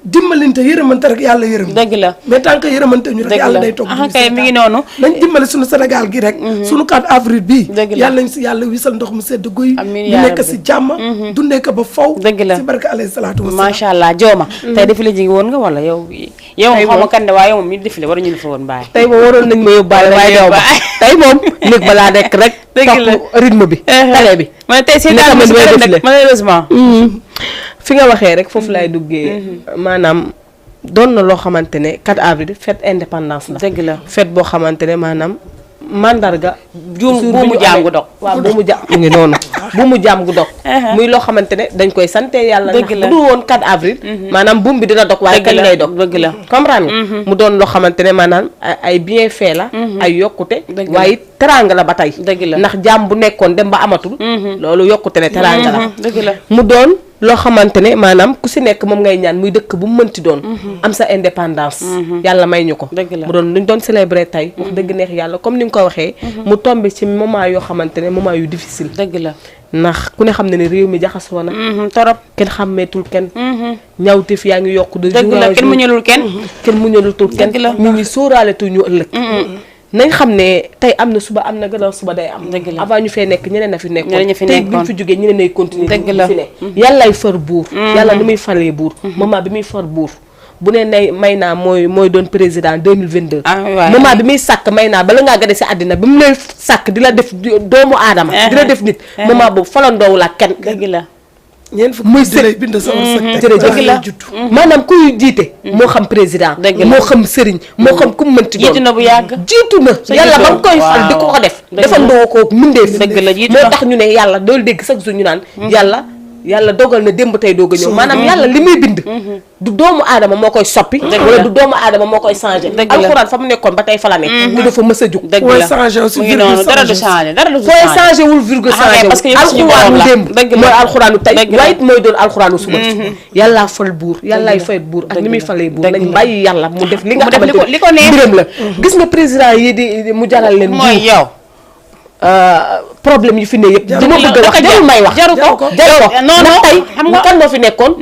dimbalante yërëmante rek yàlla yërëm dëgg la mais tant que yërëmante ñu rek yàlla day toog kay mi ngi noonu nañ dimbali suñu Sénégal gi rek suñu 4 avril bii yàlla nañ si yàlla wisal ndox mu sedd guy ñu nekk si jàmm dundee ko ba faw dëgg la si barke alayhi salaatu wa salaam macha allah jooma tey defi la jigi woon nga wala yow xaw ma kan de waaye yow moom mi defi la war ñu fa woon bàyyi tey moom waroon nañ ma yóbbaale waaye daw ba tey moom néeg balaa nekk rek topp rythme bi tale bi ma tey seetaan malheureusement fi nga waxee rek foofu laay duggee maanaam doon na loo xamante ne 4 avril fête indépendance la dëgg la fête boo xamante ne maanaam mandarga buumu jàngu dog waaw buumu ja mu ngi noonu bu mu jàmm gu dog muy loo xamante ne dañ koy sante yàlla ndax bu dul woon 4 avril maanaam buum bi dina dog waaye kañ lay dog dëgg la comprendre mu doon loo xamante ne maanaam ay bienfait la ay yokkute waaye teranga la ba tey ndax jàmm bu nekkoon dem ba amatul loolu yokkute ne teranga la dëgg la mu doon loo xamante ne maanaam ku si nekk moom ngay ñaan muy dëkk bu mu mënti doon am sa indépendance yàlla may ñu ko mu doon luñ doon célébrer tey wax dëgg neex yàlla comme ni nga ko waxee mu tombé ci moment yoo xamante ne moment yu difficile dëgg la ndax ku ne xam ne ne réew mi jaxasoo na torop kenn xàmmeetul kenn ñaawteef yaa ngi yokk de dëgg la kenn muñalul kenn kenn ñu ngi sóoraale tu ñu ëllëg nañ xam ne tey am na suba am na gannaaw suba day am avant ñu fee nekk ñeneen na fi nekkoon tey bu ñu fi jógee ñeneen ay continuer fi ne yàllaay far buur yàlla ni muy falee buur moment bi muy far buur bu ne nay may naa mooy doon président 2022 moment bi muy sàkk may naa bala ngaa gane si àddina bi mu lay sàkk di la def doomu aadama di la def nit moment boobu falandoowul ak kenn dëgg la ñeen fu muy sëriñ bind sama jërëjëf la maanaam kuy jiite moo xam président moo xam sëriñ moo xam ku mu mënti doon jiitu na bu yàgg jiitu na yàlla ba nga koy fal di ko def defandoo ko mindee fi moo tax ñu ne yàlla doolu dégg chaque jour ñu naan yàlla dogal na démb tey doog a ñëw maanaam yàlla li muy bind du doomu aadama moo koy soppi wala du doomu aadama moo koy changé alxuraan fa mu nekkoon ba tey fa la nekk du dafa mës a jug dara du changé fooy changé wul virgule changé wul alxuraanu démb mooy alxuraanu tey waaye it mooy doon alxuraanu suba yàllaa fal buur yàllaay fay buur ak ni muy falee buur nañ bàyyi yàlla mu def li nga xamante li ko neex mbiram la gis nga président yi di mu jaral leen mooy yow problème yi fi ne yëpp dama bëgg a wax jarul may wax jaru ko non non tey xam nga kan moo fi nekkoon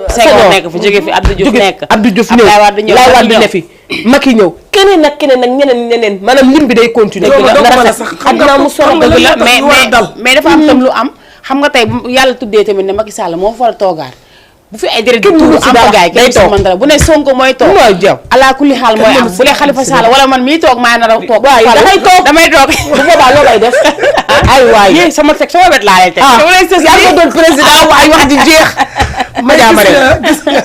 Senghor nekk fi jóge fi Abdou Diouf nekk Abdou Diouf ñëw Laay Wade ne fi Macky ñëw keneen ak ñeneen maanaam lim bi day continuer addinaa mu solo dëgg la mais dafa am tam lu am xam nga tey yàlla tuddee tamit ne Macky Sall moo fa war a toogaat bu fi ay deret di tuuru am fa gaay kenn si man dara bu ne Sonko mooy toog ala kulli xaal mooy am bu dee Khalifa Sall wala man mii toog maa nar a toog damay toog bu boobaa loo lay def ay waay yéen sama wet laa lay teg yaa ko doon président waay wax di jeex ma jaamare gis nga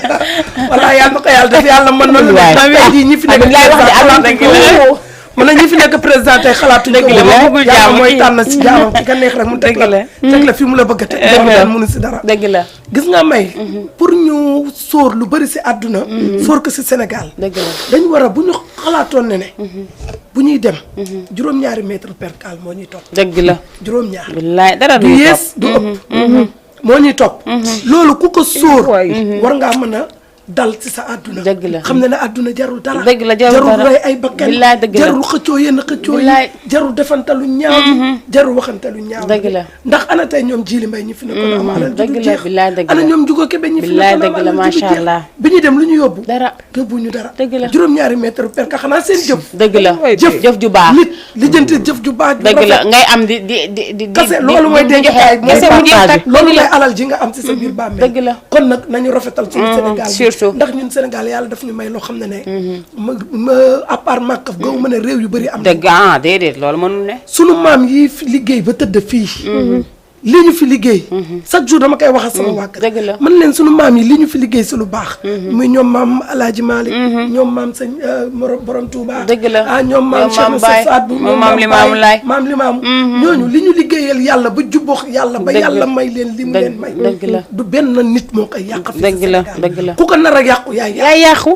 wala yàlla na ko yàlla def yàlla mën na lu nawet yi ñi fi nekk lay wax mën na ñi fi nekk président tey xalaatuñu ko yàlla mooy tànn si jaamam ki ka neex rek mu teg la fi mu la bëgg a teg dëgg mënu si dara dëgg la gis nga may pour ñu sóor lu bëri si àdduna sóor ko si Sénégal dëgg la dañu war a bu ñu xalaatoon ne bu ñuy dem juróom-ñaari mètre percale moo ñuy topp dëgg la juróom-ñaar wallaay dara du yées du ëpp moo ñuy topp loolu ku ko sóor war ngaa mën a dal ci sa àdduna dëgg la xam ne ne àdduna jarul dara dëgg la jarul rey ay bakkan jarul xëccoo yenn xëccoo yi jarul defantalu ñaaw jarul waxantalu ñaaw dëgg la ndax ana tey ñoom Jili Mbay ñi fi nekkoon am alal ju dëgg la billaay dëgg la ana ñoom Jugo Kebe ñi fi nekkoon am alal ju macha allah bi ñuy dem lu ñu yóbbu dara yóbbuñu dara dëgg la juróom-ñaari mètre per ka xanaa seen jëf dëgg la jëf ju baax nit lijjanti jëf ju baax dëgg la ngay am di kase loolu mooy dencukaay loolu mooy alal ji nga am ci sa biir bàmmeel dëgg la kon nag nañu rafetal suñu Sénégal surtout ndax ñun Sénégal yàlla daf ñu may loo xam ne ne ma à part màkkaf gaw mën a réew yu bëri am dëgg déedéet loolu mënul ne sunu maam yi fi liggéey ba tëdd fii li ñu fi liggéey chaque jour dama koy waxal sama wàkk dëgg la man leen sunu maam yi li ñu fi liggéey si lu baax muy ñoom maam Alaaji Maalik ñoom maam sëñ borom Touba dëgg la ñoom maam Cheikh Saad Bu ñoom maam Limaamu Laay maam Limaamu ñooñu li ñu liggéeyal yàlla ba jubbox yàlla ba yàlla may leen li mu leen may dëgg la du benn nit moo koy yàq fi dëgg la dëgg la ku ko nar a yàqu yaay yàqu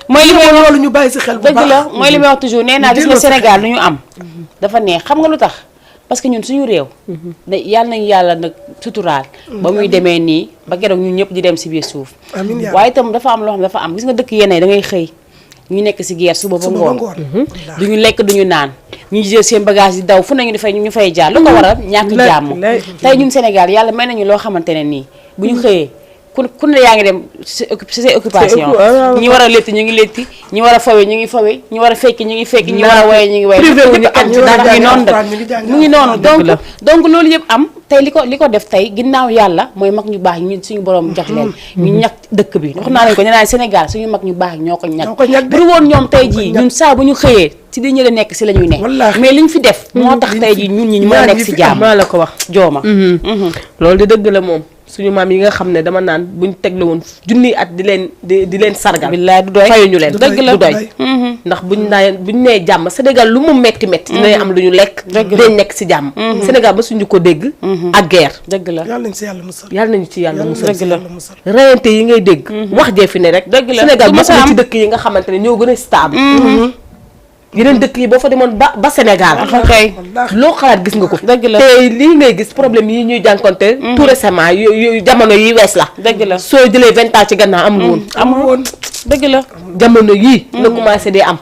mooy li may loolu ñu bàyyi si xel bu baax dëgg la mooy li may wax toujours nee naa gis nga Sénégal lu ñu am dafa neex xam nga lu tax parce que ñun suñu réew yàlla nañu yàlla nag suturaal ba muy demee nii ba keroog ñun ñëpp di dem si biir suuf waaye itam dafa am loo xam dafa am gis nga dëkk yeneen da ngay xëy ñu nekk si guerre suba ba ngoon duñu lekk duñu naan ñu jël seen bagage di daw fu nañu di fay ñu fay jaar lu ko waral ñàkk jàmm tey ñun Sénégal yàlla may nañu loo xamante ne nii bu ñu xëyee ku ne yaa ngi dem si say occupation ñi war a létti ñu ngi létti ñi war a fawe ñu ngi fawe ñi war a fekki ñu ngi fekki ñi war a woye ñu ngi woye mu ngi noonu donc loolu yëpp am tey li ko def tey ginnaaw yàlla mooy mag ñu baax ñu suñu borom jox leen ñu ñàkk dëkk bi wax naa leen ko nee naa Sénégal suñu mag ñu baax ñoo ko ñàkk bu woon ñoom tey jii ñun saa bu ñu xëyee si di ñële nekk si la ñuy ne mais li ñu fi def moo tax tey jii ñun ñi ñu mën a nekk si jàmm maa la ko wax jooma loolu di dëgg la moom suñu maam yi nga xam ne dama naan buñ tegle woon junniy at di leen sargal. billaay du doy fayuñu leen. dëgg la du doy. ndax buñ nee jàmm Sénégal lu mu metti dinañ am lu ñu lekk. dinañ nekk si jàmm. Sénégal ba suñu ko dégg. ak guerre. dëgg la yàlla nañ si yàlla musal. yàlla nañu ci yàlla musal. dëgg la rayante yi ngay dégg. wax jee fi ne rek. dëgg la Sénégal bokk na ci dëkk yi nga xamante ne ñoo gën a stable. yeneen dëkk yi boo fa demoon ba Sénégal. loo xalaat gis nga ko. dëgg la te lii ngay gis problème yi ñuy jànkonte. tout récemment yu jamono yi wees la. dëgg la soo jëlee 20 ans ci gannaaw amul woon. dëgg la jamono yii. la commencé di am.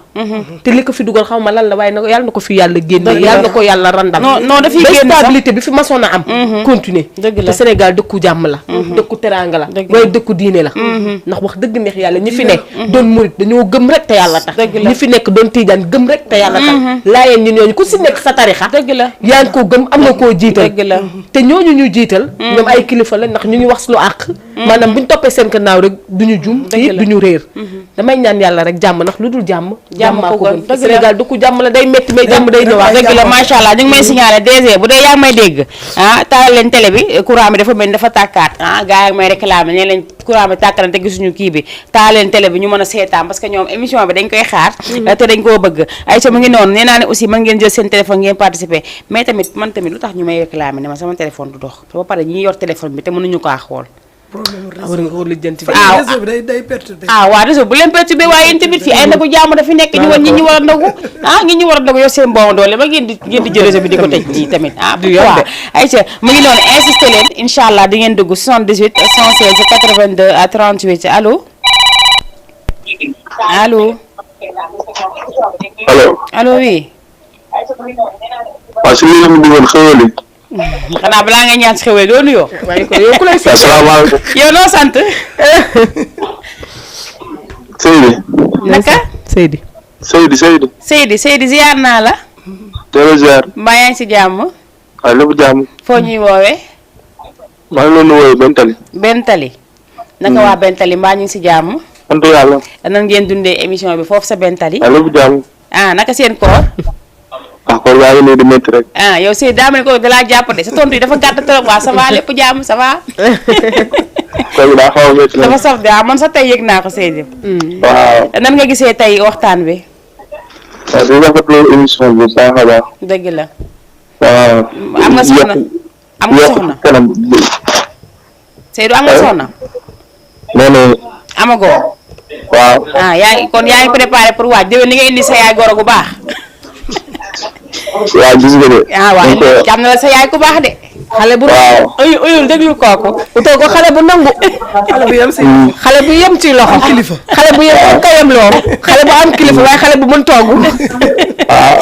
te li ko fi dugal xaw ma lan la waaye na yàlla na ko fi yàlla génne. yàlla na ko yàlla randal. non dafiy génn sax stabilité bi fi masoon a am. continuer dëgg la te Sénégal dëkku jàmm la. dëkku teraanga la. waaye dëkku diine la. ndax wax dëgg neex yàlla ñi fi ne. doon murit dañoo gëm rek te yàlla tax. ñi fi nekk doon tiijaan gëm rek te yàlla tax. laayeen ñi ñooñu ku si nekk sa tarixa. dëgg la yaa ngi ko gëm am nga koo jiital. dëgg la te ñooñu ñu jiital. ñoom ay kilifa la ndax ñu ngi wax lu àq. maanaam buñ toppee seen gannaaw rek duñu jum. te it duñu réer. damay ñaan yàlla rek jàmm ndax lu dul jàmm. jàmm ko gën Sénégal du ko jàmm la day métti mais jàmm day ñëwaat. dëgg la macha allah ñu ngi may signaler DG bu dee yaa ngi may dégg taal leen télé bi courant bi dafa mel ni dafa tàkkaat gars yi may réclamer nee leen courant bi tàkk na te gisuñu kii bi taal leen télé bi ñu mën a seetaan parce que ñoom émission bi dañ koy xaar te dañ koo bëgg Aïcha mu ngi noonu nee naa ne aussi mën ngeen jël seen téléphone ngeen participer mais tamit man tamit lu tax ñu may réclamer ne ma sama téléphone du dox te ba pare ñi yor téléphone bi te mënuñu kaa xool war nga ko lijjanti. réseau bi day perturbé. waaw réseau bu leen perturbé waaye yéen tamit fii ay ndogu jaamu dafi nekk ñu woon ñi ñu war a ndogu ñi ñu war a ndogu yow seen bon doole ba ngeen di jël réseau bi di ko tëj nii tamit waaw Aïcha mu ngi noonu insisté leen incha allah di ngeen dugg 78 116 82 à 38 allo allo allo oui waaw si li ngeen bëggoon xewal yi. xanaa balaa nga ñaan si xewee doo nuyoo. waaye ko yow ku lay sant. asalaamaaleykum. yow noo sant. Seydi. naka. Seydi. ziar naa la. teel ziar. mbaa yaa ngi si jàmm. waaye lépp jàmm. foo ñuy woowee. maa ngi leen di woowee Bentali. Bentali. naka waa Bentali mbaa ñu ngi si jàmm. sant yàlla. nan ngeen dundee émission bi foofu sa Bentali. waaye lépp jàmm. naka seen koor. kon yaa ngi nii di métti rek. yow Seydi daa mel ni ko dalaa jàpp de sa tontu yi dafa gàtt trop waa ça va lépp jàmm ça va. kooku daa xaw a métti dafa saf de man sax tey yëg naa ko Seydi. waaw. nan nga gisee tey waxtaan bi. waaw di rafetlu émission bi baax a baax. dëgg la. waaw. am nga soxna am nga soxna. kanam. Seydou am nga soxna. nee na. amagoo. waaw. kon yaa ngi préparé pour waaj déwén ni nga indi sa yaay goro gu baax. waaw gis nga de. waaw am na la sa yaay ku baax de. xale bu uyul déglu kooku. utoo ko xale bu nangu. xale bu yem si. xale bu yem ci loxo. kilifa xale bu yem ko yem loolu. xale bu am kilifa waaye xale bu mën togg. waaw.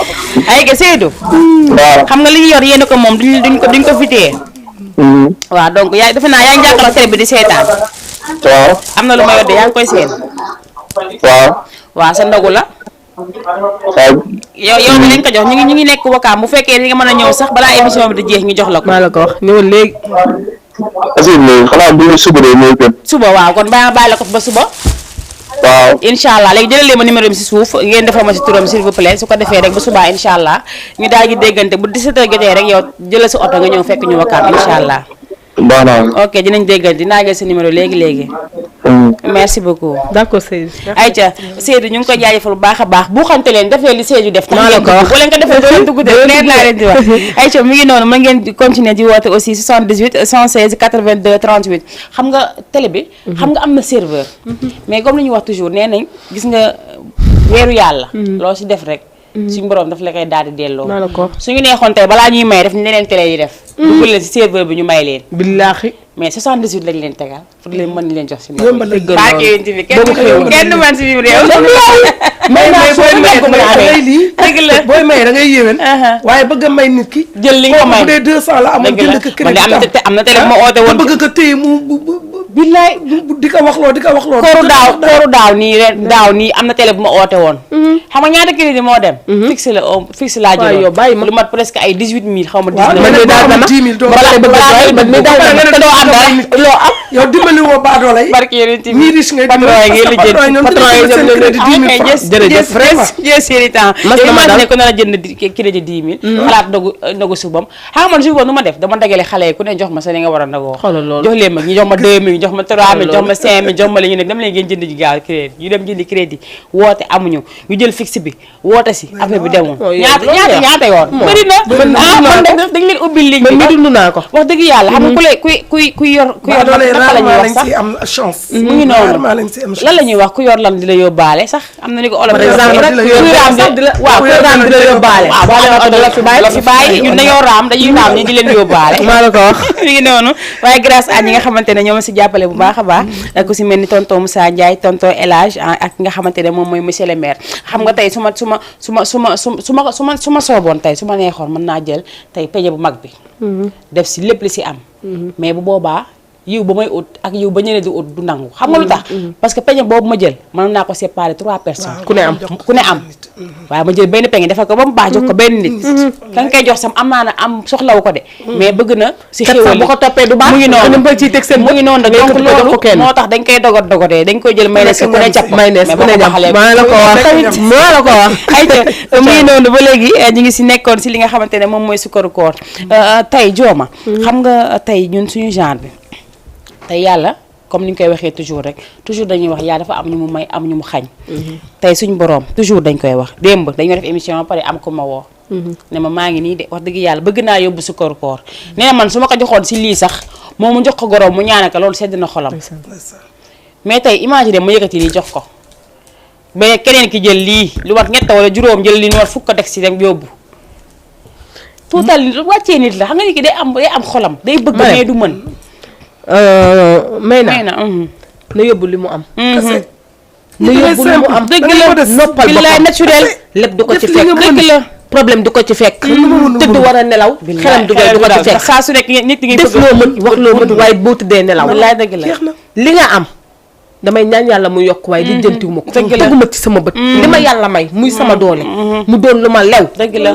ay ga Seydou. waaw. xam nga li ñu yor yéen ko moom duñ ko fitee. waaw donc yaa defe naa yaa ngi jàkkaarloo télé bi di seetaan. waaw. am na lu ma yor de yaa ngi koy seen. waaw. waaw sa ndogu la. waaw. yow bi lañ ko jox ñu ngi nekk wakaam bu fekkee di nga mën a ñëw sax balaa émission bi di jeex ñu jox la ko. maa la ko wax ñëwal léegi. léegi xanaa bu ñu suba de mooy gën. suba waaw kon bàyyi la ko ba suba. waaw. incha allah léegi jëlalee ma numéro bi si suuf ngeen defal ma si turam s'il vous plaît su ko defee rek ba subaa incha allah ñu daal di déggante bu 17h jotee rek yow jëlal sa oto nga ñëw fekk ñu wakaam incha allah. baax naa. ok dinañ déggante dinaa jël sa numéro léegi. merci beaucoup. d'accord Seydou. Aïcha Seydou ñu ngi koy jaajëfal bu baax a baax bu xamte leen defee li Seydou def. maa la ko wax bu leen ko defee doo leen dugg de leer naa leen di wax. Aïcha mi ngi noonu mën ngeen continuer di woote aussi 78 116 82 38 xam nga télé bi. xam nga am na serveur. mais comme li ñuy wax toujours nee nañ gis nga weeru yàlla. loo si def rek. suñu borom daf la koy daal di delloo. maa la ko suñu neexoon tey balaa ñuy may def ni leen télé yi def. dugg leen si serveur bi ñu may leen. billaahi. mais 78 lañ leen tegal pour leen mën leen jox si. yombal lañ gën barke yéen bi kenn man si biir réew. may naa soo may da ngay lii. dëgg la booy may da ngay yéwén. waaye bëgg a may nit ki. jël li nga ko may bu dee 200 la amul jënd ko crédit am na télé bu ma oote woon. bëgg ko téye mu billaay di ko waxloo kooru daaw nii ren daaw nii am na télé bu ma oote woon xam nga ñaata crédit moo dem fixe la fixe laa jëloon lu mat presque ay 18000 xaw ma 19000 doo am loo am yow dimbali woo baadoo lay barki yeneen ti ñii riche ngay jërëjëf jërëjëf seeni temps imagine ko nar a jënd crédit 10 000 xalaat ndogu subam xam nga man jour boobu nu ma def dama dagale xale yi ku ne jox ma sa li nga war a ndogoo jox leen ma ñi jox ma 2000 jox ma 3000 jox ma 5000 jox ma li ñu ne dama leen ngeen jënd ji gaaw crédit ñu dem jëndi crédit woote amuñu ñu jël fixe bi woote si affaire bi demul ñaata yoon bëri na man dañ leen ubbi ligne bi dund naa ko wax dëgg yàlla xam nga ku yor naka la ñuy wax sax am chance mu ngi noonu lan la ñuy wax ku yor lan di la yóbbaale sax am na ni ko olof ku raam di la yóbbaale la fi bàyyi ñun dañoo raam dañuy raam ñi di leen yóbbaale maa la ko wax mi ngi noonu waaye grâce à ñi nga xamante ne ñoo ma si jàppale bu baax a baax ku si mel ni tonton Moussa Ndiaye tonton El Hadj ak nga xamante ne moom mooy monsieur le maire xam nga tey su ma sooboon tey su ma neexoon mën naa jël tey peñe bu mag bi def si lépp li si am mais bu boobaa yiw ba may ut ak yiw ba ñëwee di ut du nangu xam nga lu tax parce que peñe boobu ma jël mën naa ko séparer 3 personnes ku ne am waaye ma jël benn peñe defal ko ba mu baax jox ko benn nit ka nga koy jox sam am naa na am soxlawu ko de mais bëgg na si xéwal bu ko toppee du baax mu ngi noonu mu ngi noonu donc loolu moo tax dañ koy dogodee dañ koy jël mayonnaise ku ne jàpp mayonnaise ku ne jàpp maa la ko wax ayca mu ngi noonu ba léegi ñu ngi si nekkoon si li nga xamante ne moom mooy sukkaru koor tey jooma xam nga tey ñun suñu genre bi tey yàlla comme ni ñu koy waxee toujours dañuy wax yàlla dafa am ñu mu may am ñu mu xañ tey suñu borom toujours dañ koy wax démb dañoo def émission ba pare am ko ma woo ne ma maa ngi nii de wax dëgg yàlla bëgg naa yóbbu sukkaru koor nee na man su ma ko joxoon si lii sax moom mu jox ko goroom mu ñaanaka loolu sedd na xolam mais tey imagine ma yëkkati lii jox ko mais keneen ki jël lii lu wat ñett wala juróom jël lii nu wat fukk ko teg si rek yóbbu total wàccee nit la xam nga ni ki day am xolam day bëgg mais du mën may na na yóbbu li mu am na yóbbu li mu am dëgg la noppal billaay naturel lépp du ko ci fekk dëgg la problème du ko ci fekk tëdd war a nelaw xelam du ko ci fekk saa su nekk nit ñi def loo mën wax loo mën waaye boo tëddee nelaw billaay dëgg la li nga am damay ñaan yàlla mu yokk waaye di jëntiwuma ko teguma ci sama bët li ma yàlla may muy sama doole mu doon lu ma lew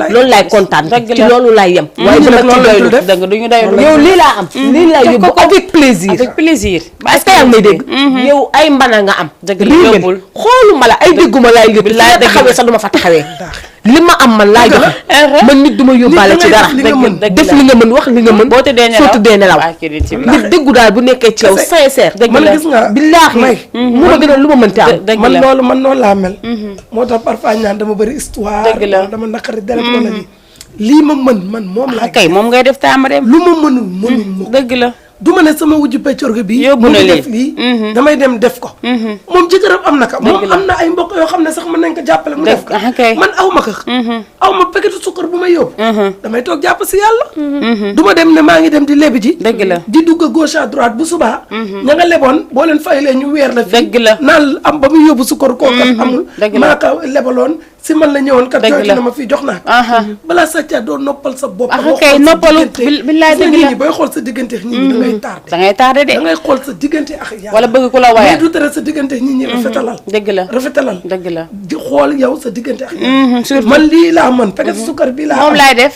loolu laay kontaan ci loolu laay yem waaye bu nag ci doylu dëgg duñu doylu yow lii laa am lii laay yóbbu avec plaisir est-ce que yaa ngi may dégg yow ay mbana nga am lii ngeen xooluma la ay dégguma laay yóbbu laa taxawee sax duma fa taxawee li ma am man laay joxe man nit duma yóbbaale ci dara def li nga mën wax li nga mën soo tëddee nelaw nit dëggu daal bu nekkee ci yow sincère man gis nga billaahi mu ma gën a lu ma mënti am man noonu laa mel moo tax parfois ñaan dama bëri histoire dama naqari deret wala lii ma mën man moom laa kay moom ngay def taamareem lu ma mënul ma dëgg la du ma ne sama wujju peccorgo bi yóbbu na def lii damay dem def ko moom jëkkëram am na ko moom am na ay mbokk yoo xam ne sax mën nañ ko jàppale mu def ko man aw ma ko aw ma paquetu sukkar bu may yóbbu damay toog jàpp si yàlla du ma dem ne maa ngi dem di lebi ji dëgg la di dugg à gauche à droite bu subaa ña nga leboon boo leen fayalee ñu weer la fii dëgg la naan am ba muy yóbbu sukkar kookat amul maa ko lebaloon si man la ñëwoon kat jooytu na ma fii jox naa balaa sàccaa doo noppal sa bopp kay noppalu billaay dëgg la ñi booy xool sa diggante ak nit ñi da ngay tardé de da ngay xool sa diggante ak yàlla wala bëgg ku la wayal mais du tere sa diggante ak nit ñi rafetalal dëgg la di xool yow sa diggante ak yàlla man lii laa mën peut-être sukkar bi laa moom laay def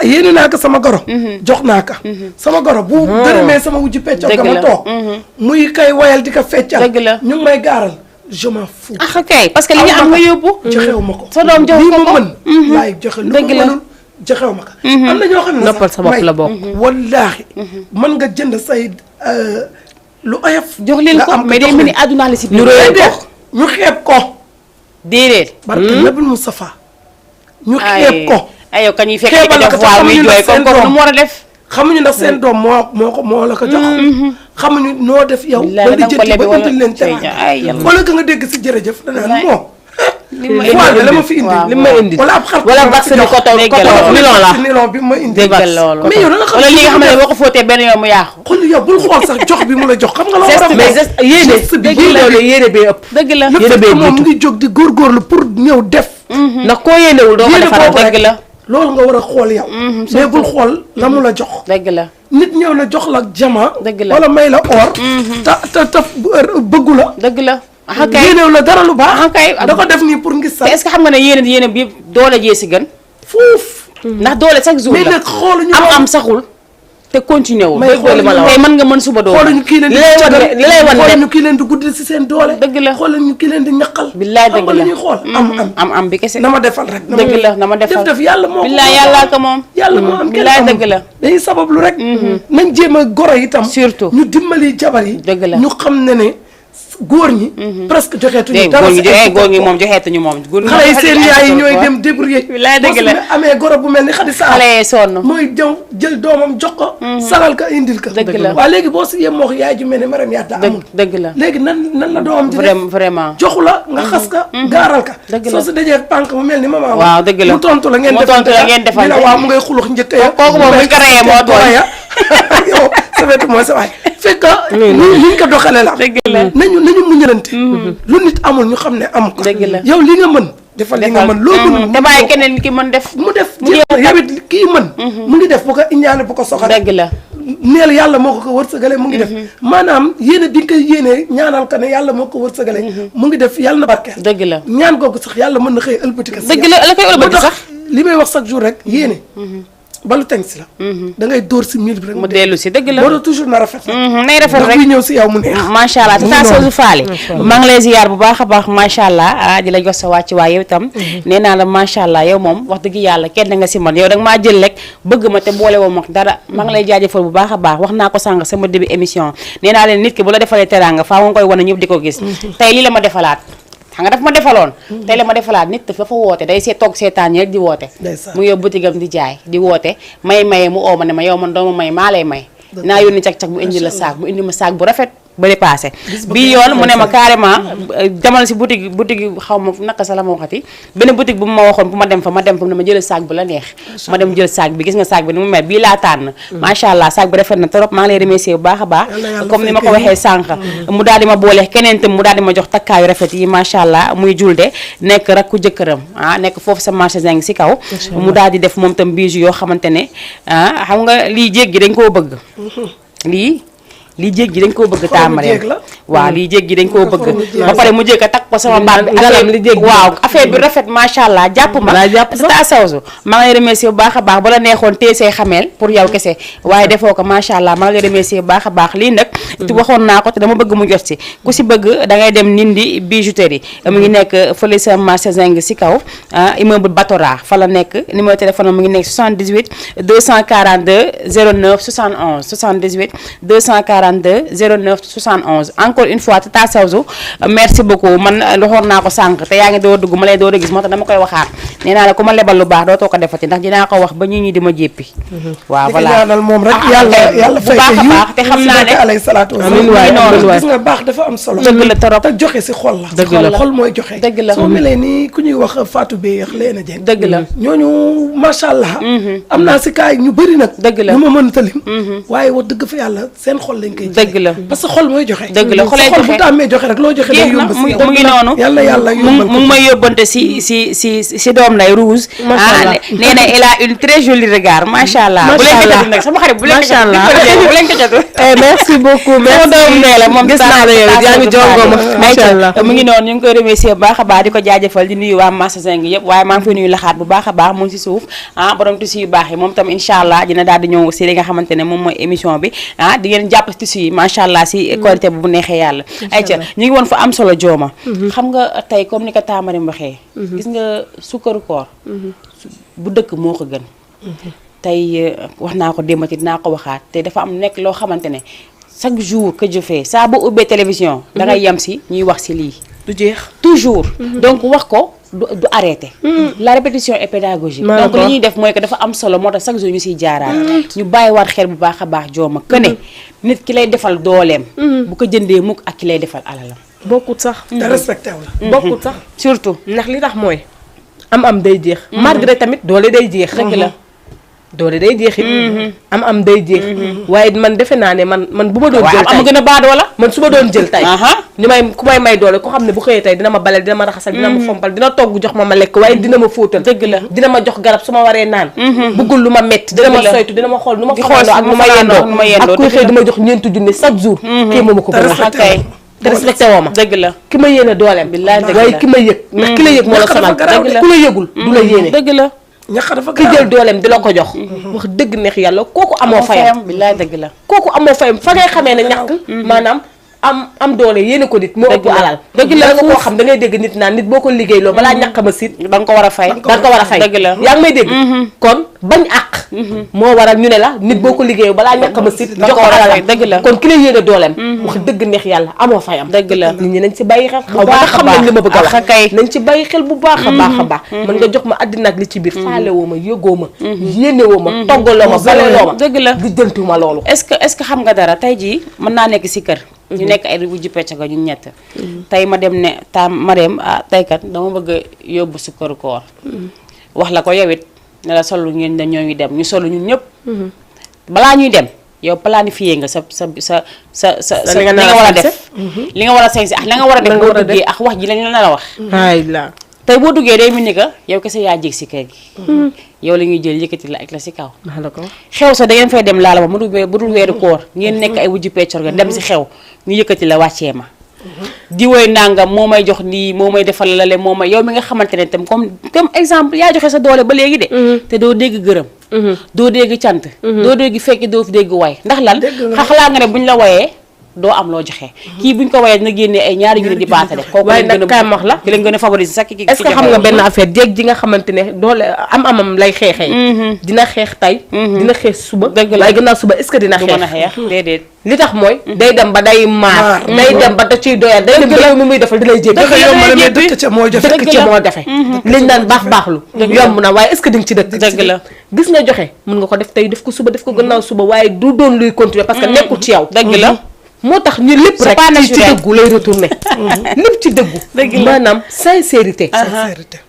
yéene naa ko sama goro jox naa ko sama goro bu gërëmee sama wujju peccoo ga ma toog muy kay wayal di ko feccal dëgg la ñu ngi may gaaral je m'en fous kay parce que li ñu am nga yóbbu joxewu ma ko sa doom jox ko ko mën laay joxe lu ma mënul joxewu ma ko am na ñoo xam ne noppal sa bopp la bokk wallaahi mën nga jënd say lu oyof jox leen ko mais day mel ni àdduna la si biir ñu xeeb ko déedéet barke Nabil Moustapha ñu xeeb ko ay yow kañuy fekk ko def waaw muy jooy ko nu mu war a def xamuñu ndax seen doom moo la ko jox xamuñu noo def yow ba di jënd ba indil leen teraanga wala ka nga dégg si jërëjëf danaan moo foire la ma fi indi li ma indi wala ab xar wala vaccin coton nilon bi ma indi déggal loolu mais yow da nga xam wala li nga xam ne boo ko fóotee benn yoon mu yaaxu xool yow bul xool sax jox bi mu la jox xam nga la war a mais yéene yéene bee ëpp dëgg la yéene bee moom ngi jóg di góorgóorlu pour ñëw def ndax koo yéenewul doo ko defar dëgg la loolu nga war a xool yow mais bul xool la mu la jox dëgg la nit ñëw na jox la jama Dëgg la. wala may la or te bëggu la dëgg la ah kay yéenew la dara lu baax ah kay da ko def nii pour ngis te sax est-ce que xam nga ne yéene bi yëpp doole jee si gën fuuf ndax doole chaque jour mais la nag xooluñu am saxul te continué wul May dëgg la tey mën nga mën suba doo xooluñu kii leen di li lay wan xooluñu kii leen di guddi si seen doole dëgg la xooluñu kii leen di ñaqal billaay xam dëgg nga la lu ñuy xool am bi kese na ma defal rek dëgg la na ma defal def yàlla moo ko billaay yàllaa ko moom yàlla moo am kenn billaay amul. dëgg la dañuy sabablu rek nañ jéem a goro itam Surtout. ñu dimbali jabar yi Dëgg la. ñu xam ne góor ñi presque joxeetuñu dégg dara góor ñi si ay góor ñi moom joxeetuñu moom góor ñi xale yi seen yaay yi ñooy waaw. dem débrouiller Billaay dëgg la. boo su amee goro bu mel ni Xadi Saar xale yee sonn mooy jël doomam jox ko salal ka indil ka Dëgg la. waaw léegi boo si yemoo yaay ju mel ne Maram Yatta amul dëgg la léegi nan la doomam di def vraiment joxu la nga xas ka gaaral ka Dëgg la. soo si dajee pànk mu mel ni maman Waaw, dëgg la. mu tontu la ngeen Mu tontu la ngeen defante. ñu ne waaw mu ngay xulux njëkk ya Kooku moom buñ ko reyee moo tooñ. yow sa wetu mooy sa waay fekk ñu ko doxalee la Dëgg la. nañu muñalante lu nit amul ñu xam ne am ko Dëgg la. yow li nga mën defal li nga mën loo mënul te bàyyi keneen ki mën def mu def mu jéem a yow it kii mën mu ngi def bu ko iñaane bu ko soxale dëgg la neel yàlla moo ko wërsëgale mu ngi def maanaam yéene bi nga koy yéene ñaanal ko ne yàlla moo ko wërsëgale mu ngi def yàlla na barkeel dëgg la ñaan googu sax yàlla mën na xëy ëlbati ko si dëgg la la koy ëlbati moo tax sax li may wax chaque jour rek yéene balu teng si la da ngay dóor si mil bi rek mu dellu si dëgg la moo tax toujours na rafet nay rafet ndax rek buy ñëw si yow mu neex macha allah mu ngi tata noonu. Soosu Faale maa ngi lay ziyaar bu baax a baax macha allah di la jox sa wàcc waay yow itam nee naa la macha allah yow moom wax dëgg yàlla kenn nga si man yow danga maa jël rek bëgg ma te boole woo ma dara maa ngi lay jaajëfal bu baax a baax wax naa ko sànq sama début émission nee naa leen nit ki bu la defalee teraanga faa nga koy wane ñëpp di ko gis tey lii la ma defalaat xam nga daf ma defaloon tey la ma defalaat nit dafa woote day toog seetaan rek di woote Ndeysaan. mu yóbbu butigam di jaay di woote may maye mu oo ma ne ma yow man doo ma may maa lay may naa yónni cag-cag bu indi la saak bu indi ma saak bu rafet bële passé bii yoon mu ne ma carrément demal si boutique xaw ma naka sa la ma waxati benn boutique bu ma waxoon bu ma dem fa ne ma jëlal saak bu la neex ma dem jël saak bi gis nga saak bi ni mu mel bii laa tànn macha allah saak bi rafet na trop maa ngi lay remercier bu baax a baax comme ni ma ko waxee sànq mu daal di ma boole keneen tam mu daal di ma jox takkaayu rafet yi macha allah muy julde nekk rakku jëkkëram nekk foofu sa marché zeng si kaw mu daal di def moom tam bijou yoo xamante ne xam nga lii jéeg gi dañ koo bëgg lii jéeg gi dañ koo bëgg tàmbalee waaw lii jéeg gi dañ koo bëgg ba pare mu jéeg a takk ko sama baat bi waaw affaire bi rafet macha allah jàpp ma Tata Soosu maa ngi lay remercier bu baax a baax ba la neexoon tee say xameel pour yow kese waaye defoo ko macha allah maa ngi lay remercier bu baax a baax lii nag waxoon naa ko te dama bëgg mu jot si ku si bëgg da ngay dem Nindi bijouterie mu ngi nekk fële sa marché Zeng si kaw immeuble Batora fa la nekk numéro téléphone mu ngi nekk 78 242 09 71 78 242 09 71 encore une fois Tata Soosu merci beaucoup man loxoon naa ko sànq te yaa ngi doo dugg ma lay door a gis moo tax dama koy waxaat nee naa la ku ma lebal lu baax dootoo ko defati ndax dinaa ko wax ba ñi di ma jéppi waaw voilà ñaanal moom rek yàlla fay bu baax a baax te xam naa ne alayhi salaatu wa amiin waay amiin waay gis nga baax dafa am solo dëgg la trop te joxe si xol la dëgg la xol mooy joxe dëgg la soo melee nii ku ñuy wax Fatou Beye ak Leena Dieng dëgg la ñooñu macha allah am naa si kaay ñu bëri nag dëgg la ñu ma mën a talim waaye wax dëgg fa yàlla seen xol lañ koy dëgg la parce que xol mooy joxe dëgg la xolay xol bu tàmmee joxe rek loo joxe day yóbbu si mu ngi noonu yàlla mu ngi may yóbbante si doom lay rouge nee na elle a une très jolie regard macha allah bu leen ko jatu nag sama xarit bu leen ko jatu merci beaucoup sama doom nee la moom gis naa la yow yaa ngi jongo ma macha allah mu ngi noonu ñu ngi koy remercier bu baax a baax di ko jaajëfal di nuyu waa marché Zeng yëpp waaye maa ngi fay nuyu laxaat bu baax a baax mu ngi si suuf borom tissu yu baax yi moom tam incha allah dina daal di ñëw si li nga xamante ne moom mooy émission bi di ngeen jàpp si tissu yi macha allah si qualité bu neexee yàlla ayca ñu ngi woon fa am solo jooma xam nga tey comme ni ko Tamarim waxee gis nga sukkaru koor bu dëkk moo ko gën tey wax naa ko démbati dinaa ko waxaat te dafa am nekk loo xamante ne chaque jour que je fais saa boo ubbee télévision da ngay yem si ñuy wax si lii du jeex toujours donc wax ko du arrêté la répétition est pédagogique donc li ñuy def mooy que dafa am solo moo tax chaque jour ñu siy jaaraat ñu bàyyi war xel bu baax a baax jooma que ne nit ki lay defal dooleem bu ko jëndee mukk ak ki lay defal alalam bokkut sax te respecté wu la bokkut sax surtout ndax li tax mooy am day jeex malgré tamit doole day jeex dëgg la doole day jeexit am day jeex waaye man defe naa ne man bu ma doon jël tey am gën a baadoo la man su ma doon jël tey ñu ku may doole ko xam ne bu xëyee tey dina ma balal dina ma raxasal dina ma fompal dina togg jox ma lekk waaye dina ma fóotal dëgg la dina ma jox garab su ma waree naan bëggul lu ma metti dina ma soytu dina ma xool nu ma fanaandoo ak nu ma yendoo ak kuy xëy dima jox 4 junni chaque jour kii mooma ko gën te respecté woo ma dëgg la ki ma yéene dooleem waaye ki ma yëg ndax ki la yëg moo la sonal ku la yëgul du la yéene dëgg la ki jël dooleem di la ko jox wax dëgg neex yàlla kooku amoo fayam billaay dëgg la kooku amoo fayam fa ngay xamee ne ñàkk maanaam am doole yéene ko nit moo ëpp alal dëgg la nga koo xam da ngay dégg nit naan nit boo ko liggéey loo balaa ñàkk ma siit da nga ko war a fay dëgg la yaa ngi may dégg kon bañ àq moo waral ñu ne la nit boo ko liggéey balaa ñàkk ma siit jox ko alal dëgg la kon ki la yéene dooleem wax dëgg neex yàlla amoo fayam dëgg la nit ñi nañ ci bàyyi xel xaw ma xam nañ li ma bëgg a wax kay nañ ci bàyyi xel bu baax a baax a baax mën nga jox ma àddina ak li ci biir faale woo ma yëgoo ma yéene woo ma toggaloo ma baleloo ma dëgg la di jëntuma loolu est-ce que xam nga dara tey jii mën naa nekk si kër ñu nekk ay bu jippecc ga ñun ñett tey ma dem ne ma dem tey kat dama bëgg a yóbbu sukkaru koor wax la ko yow it ne la solu ngeen da ñoo ngi dem ñu solu ñun ñëpp balaa ñuy dem yow planifié nga sa li nga war a def li nga war a sañse ak li nga war a def boo duggee ak wax ji lañ la wax tey boo duggee day mel ni que yow kese yaa jég si kër gi yow la ñuy jël yëkkati la ak la si kaw xew sa da ngeen fay dem laala ma bu dul weeru koor ngeen nekk ay wujju peccor ga dem si xew ñu yëkkati la wàccee ma di woy nangam moo may jox lii moo may defal la le moo may yow mi nga xamante ne tam comme exemple yaa joxe sa doole ba léegi de te doo dégg gërëm doo dégg cant doo dégg fekki doo fi dégg way ndax lan xaxalaa nga ne buñ la wayee doo am loo joxe kii buñ ko wayee dina génnee ay ñaari junni di paatale kooku waaye nag kaam wax la ki leen gën a favoriser sax ki est-ce que xam nga benn affaire jéeg ji nga xamante ne doole amam lay xeexee dina xeex tey dina xeex suba waaye gannaaw suba est-ce que dina xeex déedéet li tax mooy day dem ba day maar day dem ba da ciy doyal day dem ba yow mi muy defal dalay jéggi dëkk ca moo jafe liñ naan baaxlu yomb na waaye est-ce que di nga ci dëkk dëgg la gis nga joxe mën nga ko def tey def ko suba def ko gannaaw suba waaye du doon luy continuer parce que nekkul ci yow dëgg la moo tax ñu lépp rek ci dëggu lay retourné lépp ci dëggu maanaam sincérité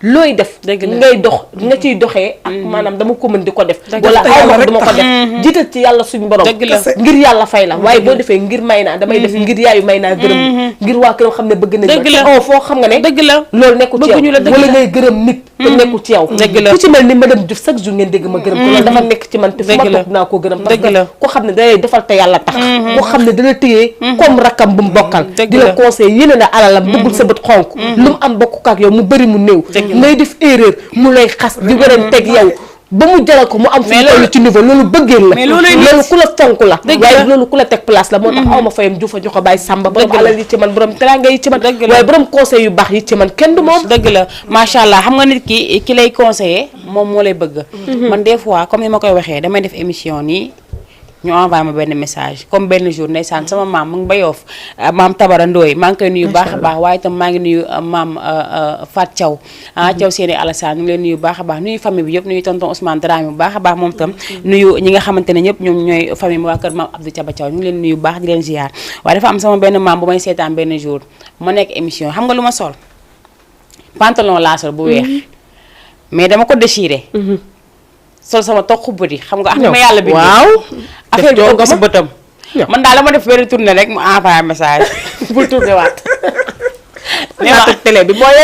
looy def ngay dox nga ciy doxee ak maanaam dama ko mën di ko def wala aw ma dama ko def jiital ci yàlla suñu borom ngir yàlla fay la waaye boo defee ngir may naa damay def ngir yaayu may naa gërëm ngir waa këram xam ne bëgg nañ ma foo xam nga ne dëgg la loolu nekkul ci yow wala ngay gërëm nit te nekkul ci yow ku ci mel ni madame Diouf chaque jour ngeen dégg ma gërëm ko loolu dafa nekk ci man te fu ma toog naa koo gërëm parce que ko xam ne dalay defal te yàlla tax ko xam ne dala téye comme rakkam bu mu bokkal di la conseil yéene na alalam bëggul sa bët xonk lu mu am bokk ak yow mu bëri mu néew ngay def erreur mu lay xas di wéran teg yow ba mu jaral ko mu am fu toll ci niveau loolu bëggeel la loolu ku la fonk la waaye loolu ku la teg place la moo tax aw ma fayam juufa jox ko bàyyi sàmba borom alal yi ci man borom teranga yi ci man waaye borom conseil yu baax yi ci man kenn du moom dëgg la macha allah xam nga nit ki lay conseiller moom moo lay bëgg man des fois comme ni ma koy waxee damay def émission nii ñu envoyé ma benn message comme benn jour ndeysaan sama maam mu ngi ba Yoff maam Tabara Ndoye maa ngi koy nuyu baax a baax waaye itam maa ngi nuyu maam Fat Thiaw Thiaw Séni Alassane ñu ngi leen nuyu baax a baax nuyu famille bi yëpp nuyu tonton Ousmane Dramé bu baax a baax moom itam nuyu ñi nga xamante ne ñëpp ñoom ñooy famille bi waa kër maam Abdou Thiaba Thiaw ñu ngi leen nuyu baax di leen ziar waaye dafa am sama benn maam bu may seetaan benn jour ma nekk émission xam nga lu ma sol pantalon laa sol bu weex mais dama ko déchiré sol sama toog xubbati xam nga ak ma yàlla bi waaw affaire bi ko si bëtam man daal la ma def benn tournée rek mu envoyé message bul tourné waat ne ma télé bi mooy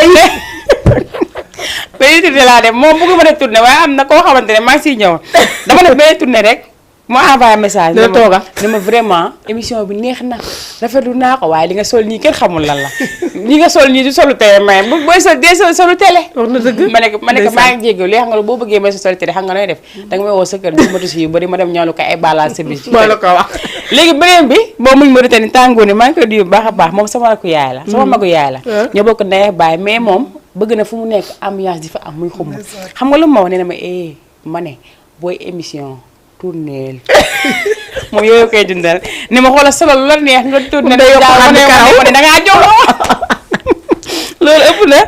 benn tournée laa def moom bëgg ma def tournée waaye am na koo xamante ne maa ngi siy ñëw dama def benn tournée rek mu envoyé message ne ma vraiment émission bi neex na rafetlu naa ko waaye li nga sol nii kenn xamul lan la li nga sol nii du solu télé mais booy sol dee solu télé wax na dëgg ma ne ko maa ngi jéggal li xam nga boo bëggee may solu télé xam nga nooy def danga may woo sa kër bi matusi yu bëri ma dem ñoolu ko ay balaa service moo la ko wax léegi beneen bi boo muñ ma rutani tàngooni maa ngi koy nuyu bu baax a baax moom sama rakku yaay la sama magu yaay la ñoo bokk ndey baay mais moom bëgg na fu mu nekk ambiance di fa am muy xumb xam nga lu ma wax ne ma ma ne booy émission tourneel moom yooyu koy dundal ni ma xoolal solo lu la neex nga tourné da ngaa jox loolu ëpp na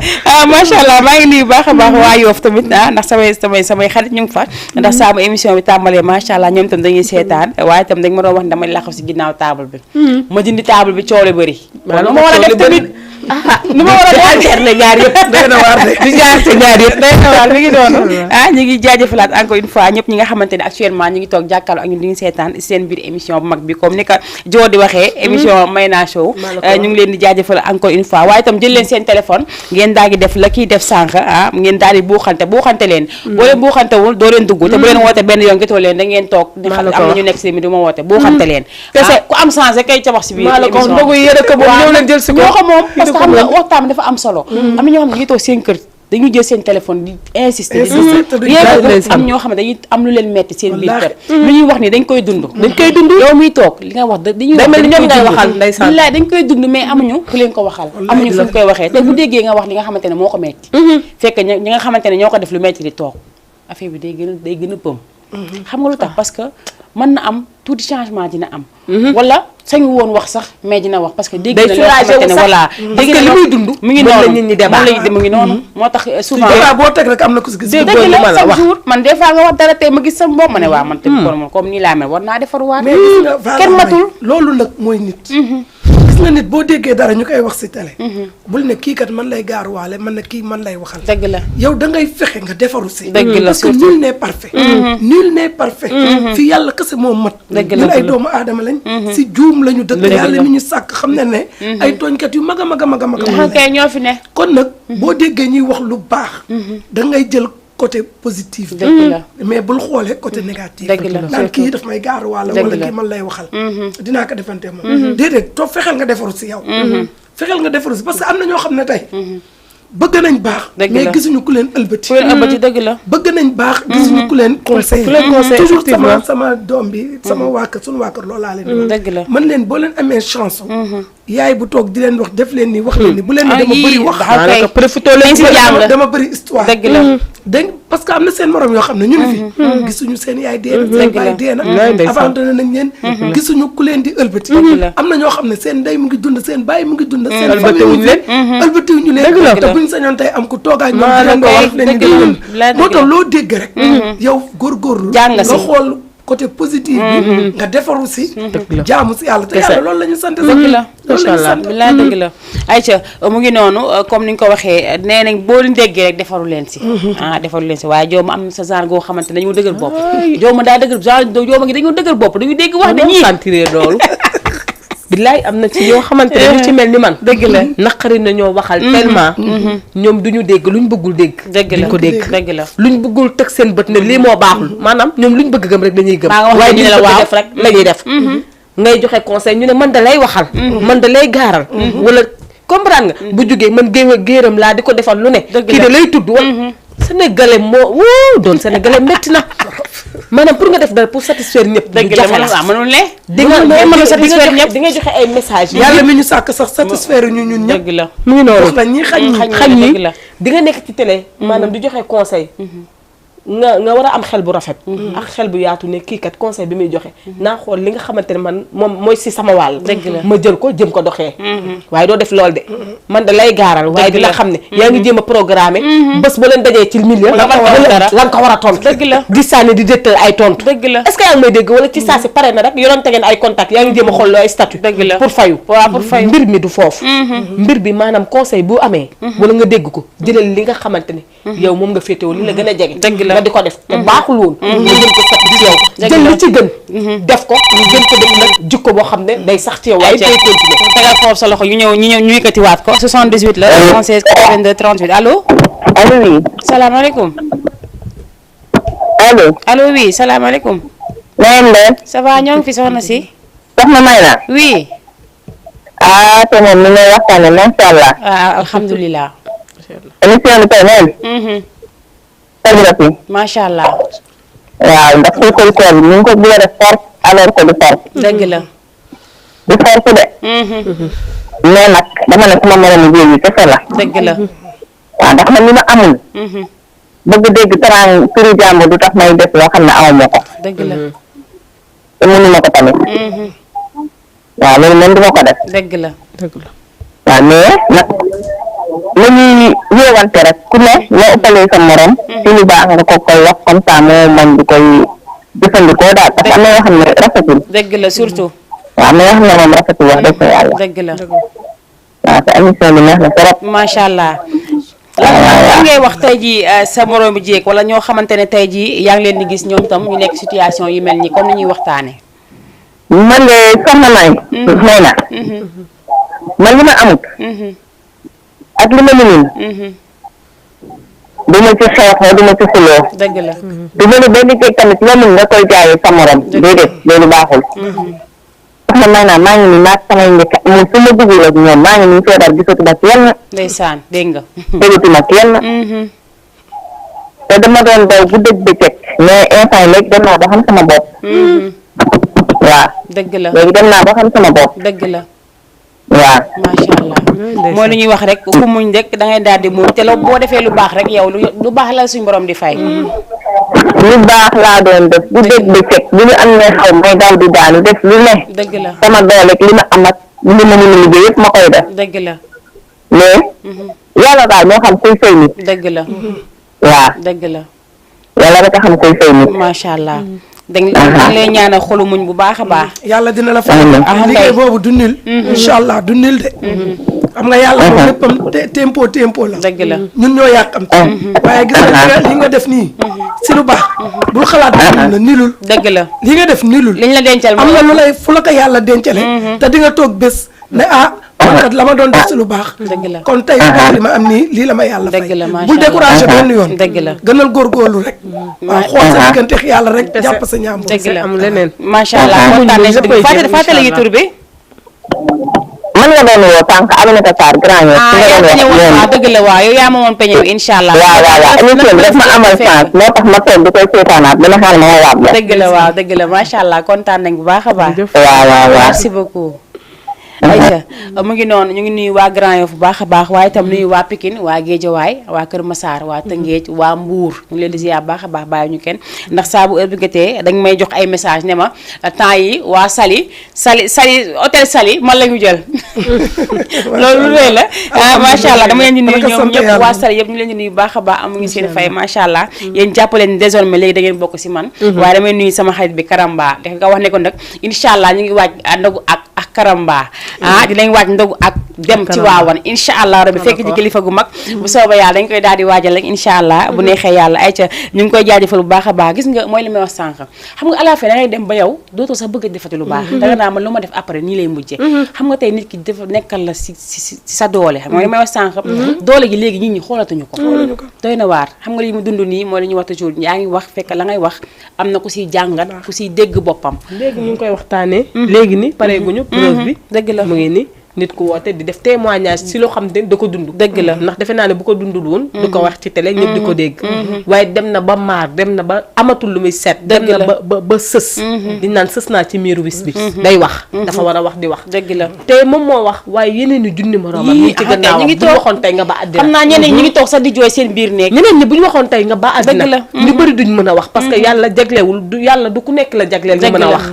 macha allah maa ngi nuyu baax a baax waa Yoff tamit ndax samay xarit ñu ngi fa ndax saa bu émission bi tàmbalee macha allah ñoom itam dañuy seetaan waaye itam dañ ma doon wax ne damay laxaw si ginnaaw table bi ma dindi table bi coow li bëri ma war a def tamit nu ma war a alterner ñaar yëpp day na waar de di jaar ci ñaar yëpp day na waar mi ngi doonu ñu ngi jaajëfalaat encore une fois ñëpp ñi nga xamante ne actuellement ñu ngi toog jàkkaarloo ak ñun di ñu seetaan seen biir émission bu mag bi comme ni ko joo di waxee émission Mayna Show ñu ngi leen di jaajëfal encore une fois waaye itam jël leen seen téléphone ngeen daal di def la kiy def sànq ngeen daal di buuxante leen boo leen buuxantewul doo leen dugg te bu leen woote benn yoon gitoo leen da ngeen toog di xam am na ñu nekk si mi du ma woote buuxante leen ku am chance rek kay ca wax si biir émission ndogu yéen ko moom ñëw leen jël si ko moom parce que xam nga waxtaan dafa am solo am na ñoo xam ne dañuy toog seen kër dañuy jël seen téléphone di insister am ñoo xam ne dañuy am lu leen metti seen biir kër lu ñuy wax ni dañ koy dund yow miy toog li nga wax dañuy wax mel ni ñoom ngay waxal ndeysaan billaay dañ koy dund mais amuñu ku leen ko waxal amuñu fu ñu koy waxee te bu déggee nga wax li nga xamante ne moo ko metti fekk ñi nga xamante ne ñoo ko def lu metti di toog affaire bi day gën a pëm xam nga lu tax parce que mën na am tuuti changement dina am wala sañu woon wax sax mais dina wax parce que dégg na loo xamante ne voilà dégg na li muy dund mu ngi noonu mu ngi noonu moo tax souvent boo teg rek am na ko si gis dëgg la chaque jour man des fois nga wax dara tey ma gis sama bopp ma ne waaw man tamit kon moom comme nii laa mel war naa defar waat kenn matul loolu nag mooy nit gis nga nit boo déggee dara ñu koy wax si télé bul ne kii kat man lay gaaruwaale man ne kii man lay waxal dëgg la yow da ngay fexe nga defaru si dëgg la parce que nul n'est parfait nul n'est parfait fii yàlla kese moo mat ñun ay doomu aadama lañ si juum lañu dëkk yàlla mi ñu sàkk xam ne ne ay tooñkat yu mag a mag a mag a mag kay ñoo fi ne kon nag boo déggee ñuy wax lu baax da ngay jël côté positif mais bul xoolee côté négatif naan kii daf may gaar wala kii man lay waxal dinaa ko defante moom déedéet toog fexeel nga defaru si yow fexeel nga defaru si parce que am na ñoo xam ne tey bëgg nañ baax mais gisuñu ku leen ëlbati dëgg la bëgg nañ baax gisuñu ku leen conseil toujours sama doom bi sama waa kër suñu waa kër loolu laa leen dëgg la man leen boo leen amee chance yaay bu toog di leen wax def leen ni wax leen ni bu leen ni dama bëri wax profité leen si jàng dama bëri histoire dëgg la dégg parce que am na seen morom yoo xam ne ñu ngi fi gisuñu seen yaay dee na seen baay dee na abandonné nañ leen gisuñu ku leen di ëlbati am na ñoo xam ne seen ndey mu ngi dund seen baay mu ngi dund seen famille ëlbatiwuñu leen te buñ sañoon tey am ku toogaay ñoom di leen doo wax leen di moo tax loo dégg rek yow góorgóorlu nga xool côté positif bi nga defaru si jaamu si yàlla te yàlla loolu la ñu sant dëgg la macha allah bilaay dëgg la Aïcha mu ngi noonu comme ni nga ko waxee nee nañ boo leen déggee rek defaru leen si defaru leen si waaye jooma am sa genre goo xamante ne dañoo dëgër bopp jooma daa dëgër genre jooma ngi dañoo dëgër bopp dañu dégg wax ne ñii sentir loolu billaay am na ci yoo xamante ne ñu ci mel ni man dëgg la naqari na ñoo waxal tellement ñoom duñu dégg luñ bëggul dégg duñ ko dégg dëgg la luñ bëggul teg seen bët ne lii moo baaxul maanaam ñoom luñ bëgg gëm rek dañuy gëm waaye ñu ne la waaw def rek la ñuy def ngay joxe conseil ñu ne man da lay waxal man da lay gaaral wala comprendre nga bu jógee man géeram laa di ko defal lu ne kii da lay tudd wala sénégalais moo doon sénégalais métti na maanaam pour nga def dara pour satisfaire ñëpp dëgg la waaw mënul ne di nga mën a satisfaire ñëpp di nga joxe ay message yàlla mi ñu sàkk sax satisfaire ñu ñun ñëpp dëgg la mu ngi noonu wax na ñi xañ ñi di nga nekk ci télé maanaam di joxe conseil nga war a am xel bu rafet ak xel bu yaatu ne kii kat conseil bi muy joxe naa xool li nga xamante ne man moom mooy si sama wàll ma jël ko jëm ko doxee waaye doo def loolu de man da lay gaaral waaye di la xam ne yaa ngi jéem a programmer bés ba leen dajee ci milieu la nga ko war a tontu dëgg la di sànni di dëttal ay tontu dëgg la est-ce que yaa ngi may dégg wala ci saa si pare na rek yoroon tegeen ay contact yaa ngi jéem a xool ay statut dëgg la pour fayu waaw pour fayu mbir mi du foofu mbir bi maanaam conseil bu amee wala nga dégg ko jëlal li nga xamante ne yow moom nga féetewoo li la gën a jege nga di ko def baaxul woon nga jëm ko sax ci yow jël li ci gën def ko gën ko def nag jikko boo xam ne day sax ci yow waaye day continuer tegal foofu sa loxo ñu yëkkatiwaat ko 78 la 76 82 38 allo oui salaamaaleykum allo oui salaamaaleykum na ngeen def ça va ñoo ngi fi soxna si soxna Mayna oui te moom ni ngay waxtaane macha allah alhamdulilah émission bi tey neen teg na fi macha allah waaw ndax suukar koor bi ñu ngi ko bëgg a def force alors que du force dëgg la du force de mais nag dama ne sama moromu jéeg yi kese la dëgg la waaw ndax man li ma amul bëgg dégg taraan turu jàmbur du tax may def loo xam ne awma ko dëgg la te mënuma ko tamit waaw loolu moom duma ko def dëgg la waaw mais nag la ñuy yéewante rek ku ne loo ëppalee sa morom ci lu baax nga ko koy wax comme ça moo mën di koy jëfandikoo daal parce que am na yoo xam ne rafetul dëgg la surtout waaw am na yoo xam ne moom rafetul wax dëgg yàlla dëgg la waaw sa émission bi neex na trop. macha allah. lan ngay wax tey jii sa moroom bi jéeg wala ñoo xamante ne tey jii yaa ngi leen di gis ñoom tam ñu nekk situation yu mel nii comme ni ñuy waxtaane man de soxna May. xëy na. man li ma amut. ak li ma mënul. du ma ci xeexoo du ma ci xuloo. dëgg la. du ma ne benn jéeg tamit nga mën nga koy jaayee sa morom. déedéet loolu baaxul. soxna May naa maa ngi nii naag samay njëkk moom su ma dugg ak ñoom maa ngi nii feebar gisatuma kenn. ndeysaan dégg nga. déggutuma kenn. te dama doon daw bu dëgg bëccëg mais instant léegi dem naa ba xam sama bopp. waaw. dëgg la léegi dem naa ba xam sama bopp. dëgg la. waaw. macha allah mooy lu ñuy wax rek ku muñ rek da ngay daal di muñ te boo defee lu baax rek yow lu baax la suñu borom di fay. lu baax laa doon def bu dégg bëccëg bu ñu am ne xaw may daw di daanu def lu ne. dëgg la sama doole li ma am ak li ma mën a liggéey yëpp ma koy def. dëgg la. mais. yàlla daal moo xam kuy fay nit. dëgg la. waaw. dëgg la. yàlla rek a xam kuy fay nit. macha allah. dañ lay ñaanal xolu muñ bu baax a baax. yàlla dina la fay. liggéey boobu du nil. incha allah du nil de. xam nga yàlla moom léppam tempo la. dëgg la ñun ñoo yàkkamti. waaye gis nga li nga def nii. si lu baax. bul xalaat la nilul. dëgg la li nga def nilul. liñ la dencal am na lu lay fu la ko yàlla dencale. te di nga toog bés ne kat la ma doon def si lu baax. dëgg la kon tey li ma am nii lii la ma yàlla fay. dëgg la macha bul découragé benn yoon. dëgg la gënal góorgóorlu rek. waaw xool sa diggante yàlla rek jàpp sa ñaam. dëgg la am leneen. macha allah kontaan nañ si fàttali yi tur bi. man nga doon woo sànq Aminata Sarr grand yaa peñe woon waaw dëgg la waaw yow yaa ma woon peñe wi incha allah. waaw émission bi daf ma amal chance moo tax ma toog di koy seetaanaat dama xaar ma waat la. dëgg la waaw dëgg la macha allah kontaan nañ bu baax a baax. waaw merci beaucoup. ayca mu ngi noonu ñu ngi nuyu waa Grand Yoff bu baax a baax waaye itam nuyu waa Pikine waa Guédiawaye waa Kër Massar waa Tëngéej waa Mbour ñu ngi leen di ziar baax a baax bàyyi ñu kenn ndax saa bu heure bi jotee dañ may jox ay message ne ma temps yi waa Saly hôtel Saly man la ñu jël loolu lu rëy la macha allah dama leen di nuyu ñoom ñëpp waa Saly yëpp ñu leen di nuyu baax a baax amuñu seen fay macha allah yéen jàppaleen désormais léegi da ngeen bokk si man waaye damay nuyu sama xarit bi Karamba def nga wax ne ko nag incha allah ñu ngi waaj ndogu ak Karamba dinañ waaj ndogu ak dem ci waawan incha allah rabbi fekk ci kilifa gu mag bu sooba yàlla dañ koy daal di waajal rek incha allah bu neexee yàlla ay ca ñu ngi koy jaajëfal bu baax a baax gis nga mooy li may wax sànq xam nga à la fin da ngay dem ba yow dootoo sax bëgg a defati lu baax danga naa man lu ma def après nii lay mujjee xam nga tey nit ki dafa nekkal la si sa doole xam nga li may wax sànq doole gi léegi nit ñi xoolatuñu ko doy na waar xam nga li mu dund nii mooy li ñuy wax toujours yaa ngi wax fekk la ngay wax am na ku siy jàngat ku siy dégg boppam léegi ñu ngi koy waxtaanee léegi ni pareeguñu preuve bi dëgg la mu ngi ni nit ku woote di def témoignage si loo xam ne da ko dund dëgg la ndax defe naa ne bu ko dundul woon du ko wax ci télé ñëpp di ko dégg waaye dem na ba maar dem na ba amatul lu muy seet dem na ba sës di naan sës naa ci miiru wis bi day wax dafa war a wax di wax dëgg la te moom moo wax waaye yeneen ni junni moroomam ñi ci gannaawam bu ñu waxoon tey nga ba àddina xam naa ñeneen ñi ngi toog sax di jooy seen biir néeg ñeneen ñi bu ñu waxoon tey nga ba àddina ñu bëri duñ mën a wax parce que yàlla jaglewul du yàlla du ku nekk la jagleel ñu mën a wax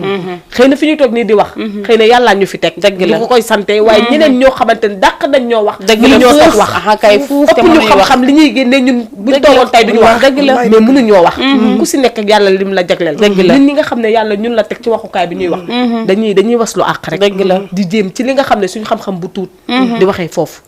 xëy na fi ñu toog nii di wax xëy na yàllaa ñu fi teg du ko koy sante waaye ñeneen ñoo xamante ne dàq nañ ñoo wax dëgg la ñoo sax wax kay fuuf te ëpp ñu xam-xam li ñuy génne ñun buñ toogoon tey duñu wax dëgg la mais mënuñoo wax ku si nekk ak yàlla lim la jagleel dëgg la ñun ñi nga xam ne yàlla ñun la teg ci waxukaay bi ñuy wax dañuy waslu àq rek dëgg la di jéem ci li nga xam ne suñu xam-xam bu tuut di waxee foofu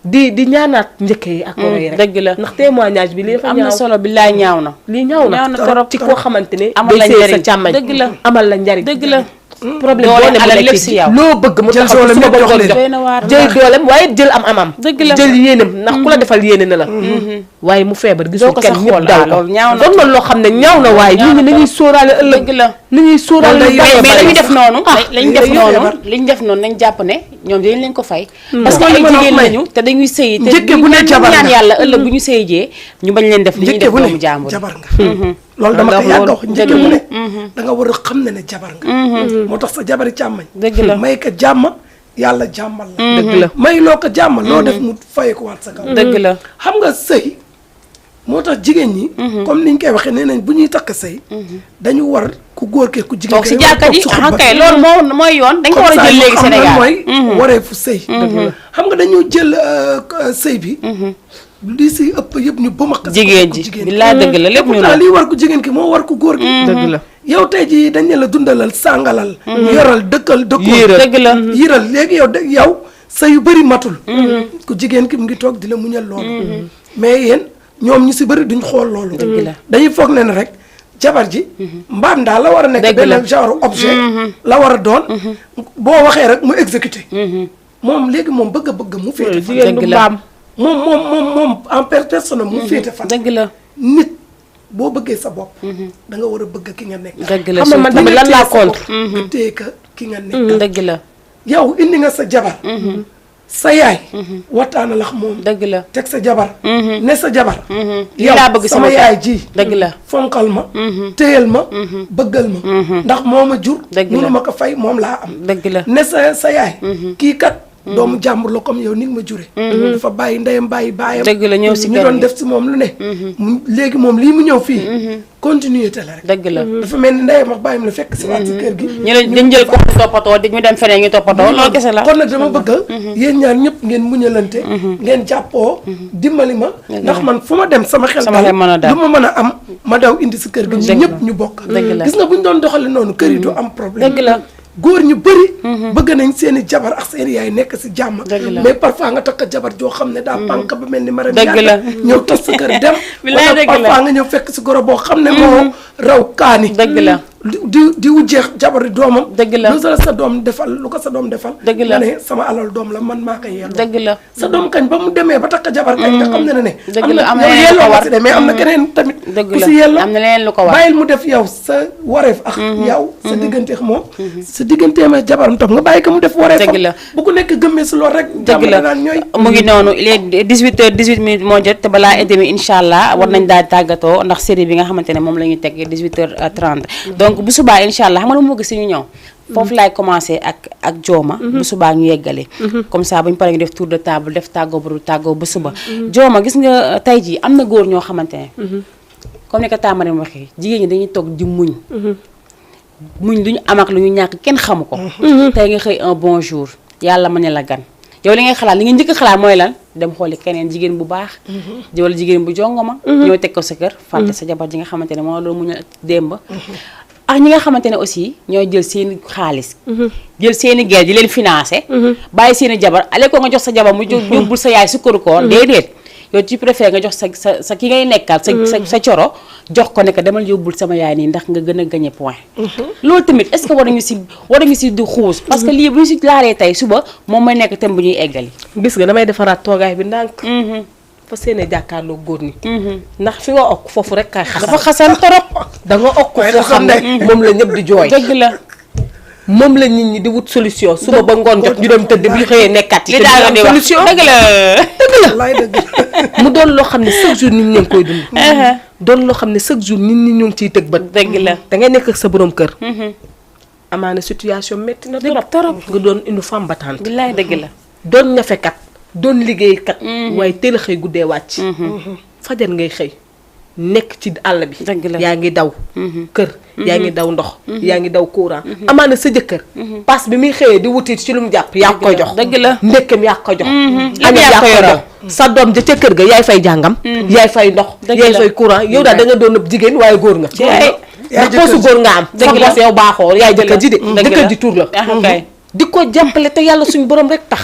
di ñaanaat njëkk yi ak woro yi rek dëgg la ndax témoignage bi lii dafa am na solo billaay ñaaw na lii ñaaw na trop ci koo xamante ne amal la day sëy sa njariñ càmmañ dëgg la amal la njariñ dëgg la problème boo ne mu nekk ci loo bëgg mu taxaw su ma bëggoon jox jël doolem waaye jël am-amam dëgg la jël yéenam ndax ku la defal yéene na la waaye mu feebar gisul kenn ñëpp daw ko doon na loo xam ne ñaaw na waaye nit ñi nañuy sóoraale ëllëg la ni ñuy sóoraale mais lañu def noonu lañu def noonu nañ jàpp ne ñoom dañ leen ko fay parce que ay jigéen lañu te dañuy sëyi te njëkke bu ne jabar ñaan yàlla ëllëg bu ñu sëyi jee ñu bañ leen def li ñuy def doomu jàmbur jabar nga loolu dama ko yàgg wax njëkke bu ne da nga war a xam ne jabar nga moo tax sa jabari càmmañ dëgg la may ko jàmm yàlla jàmmal la dëgg la may loo ko jàmm loo def mu faye ko waat sa kaw dëgg la xam nga sëy moo tax jigéen ñi comme niñ koy waxee nee nañ bu ñuy takk sëy dañu war ku góor ke ku jigéen toog si jàkka ji kay loolu mooy yoon dañ ko war a jël léegi Sénégal mooy waree fu sëy xam nga dañu jël sëy bi li si ëpp yëpp ñu ba ma jigéen ji billaay dëgg la lépp ñu lii war ku jigéen ki moo war ku góor ki dëgg la yow tey jii dañ ne la dundalal sàngalal yoral dëkkal dëkkoo dëgg la yiral léegi yow sa yu bëri matul ku jigéen ki mu ngi toog di la muñal loolu mais yéen ñoom ñu si bëri duñ xool loolu dañuy foog ne ne rek jabar ji mbaam daal la war a nekk benn genre objet la war a doon boo waxee rek mu exécuté moom léegi moom bëgg mu féete fan jigéen du mbaam moom en personne mu féete fan dëgg la nit boo bëggee sa bopp da nga war a bëgg ki nga nekk dëgg la xam nga man tamit lan laa contre nga téye ka ki nga nekk dëgg la yow indi nga sa jabar sa yaay waxtaana lax moom dëgg la teg sa jabar ne sa jabar yow laa bëgg sama yaay ji dëgg la fonkal ma téyal ma bëggal ma ndax moo ma jur mënu ma ko fay moom laa am dëgg la ne sa yaay kii kat doomu jàmbur la comme yow ni nga ma jure dafa bàyyi ndeyam bàyyi baayam dëgg la ñëw si ñu kër doon gi def si moom lu ne léegi moom lii mu ñëw fii continuité la rek dëgg la dafa mel ni ndeyam ak bàyyam la fekk si waat si kër gi ñu la dañ jël ko toppatoo di ñu dem feneen ñu toppatoo loolu kese la kon nag dama bëgg yéen ñaar ñëpp ngeen muñalante ngeen jàppoo dimbali ma ndax man fu ma dem sama xel mën a daal lu ma mën a am ma daw indi si kër gi ñu ñëpp ñu bokk gis nga bu ñu doon doxale noonu kër yi du am problème dëgg la góor ñu bëri bëgg nañ seen i jabar ak seen i yaay nekk si jàmm mais parfois nga takk jabar joo xam ne daa pànk ba mel ni maram dëgg la ñëw tas sa kër dem bilaay wala dëgg la parfois nga ñëw fekk si goro boo xam ne moo raw kaani dëgg la di wujjeex jabar doomam dëgg la lu sa doom defal lu ko sa doom defal dëgg la nga ne sama alal doom la man maa koy yelloo dëgg la sa doom kañ ba mu demee ba takk jabar kañ nga xam ne dëgg la am na yow leneen lu ko yelloo war nga si de mais am na keneen tamit dëgg ku la si yelloo am na leneen lu ko war bàyyil mu def yow sa wareef ak yow sa diggante ak moom sa digganteem ak jabaram tam nga bàyyi ko mu def wareef dëgg la bu ko nekk gëmmee si loolu rek dëgg la naan ñooy mu ngi noonu il est 18h18 moo jot te balaa et demi incha allah war nañ daal tàggatoo ndax série bi nga xamante ne moom la ñuy teg 18h30 donc bu subaa incha allah xam nga lu mu bëgg si ñu ñëw foofu laay commencé ak jooma bu subaa ñu yeggale comme ça bu ñu paree ñu def tour de table def tàggoo bu dul tàggoo ba suba jooma gis nga tey jii am na góor ñoo xamante ne comme ni ko Tamarin waxee jigéen ñi dañuy toog di muñ lu ñu am ak lu ñu ñàkk kenn xamu ko tey nga xëy un bon jour yàlla ma ne la gan yow li ngay xalaat li nga njëkk xalaat mooy lan dem xooli keneen jigéen bu baax wala jigéen bu jongoma ñoo teg ko sa kër fàtte sa jabar ji nga xamante ne moo loolu muñu démb ak ñi nga xamante ne aussi ñooy jël seeni xaalis jël seeni guerre di leen financé bàyyi seeni jabar ale ko nga jox sa jabar mu yóbbul sa yaay sukkaru koor déedéet yow tu préfères nga jox sa ki ngay nekkal sa coro jox ko ne que demal yóbbul sama yaay nii ndax nga gën a gagné point loolu tamit est-ce que war nañu si di xuus parce que lii bu ñu si laalee tey suba moom mooy nekk thème bu ñuy eggali gis nga damay defaraat toogaay bi ndànk fa seene jàkkaarloo góor ñi ndax fi nga okk foofu rek kay xasan dafa xasan torop da nga okk foo xam ne moom la ñëpp di jooy dëgg la moom la nit ñi di wut solution suba ba ngoon jot ñu dem tëdd bi xëyee nekkat li daal di wax solution dëgg la wallaay dëgg mu doon loo xam ne chaque jour nit ñi ngi koy dund doon loo xam ne chaque jour nit ñi ñu ngi ciy tëg bët dëgg la da ngay nekk ak sa borom kër amaana situation métti na torop nga doon une femme battante billaay dëgg la doon ñafekat doon liggéeykat waaye teel a xëy guddee wàcc fajar ngay xëy nekk ci àll bi yaa ngi daw kër yaa ngi daw ndox yaa ngi daw courant amaana sa jëkkër passe bi muy xëyee di wuti ci lu mu jàpp yaa koy jox dëgg la ndékkam yaa ko jox añam yaa koy jox sa doom ja ca kër ga yaay fay jàngam yaay fay ndox yaay fay courant yow daal da nga doon ab jigéen waaye góor nga ndax poosu góor nga am sa boos yow baaxoo yaay jëkkër ji de jëkkër ji tuur la di ko jàppale te yàlla suñ borom rek tax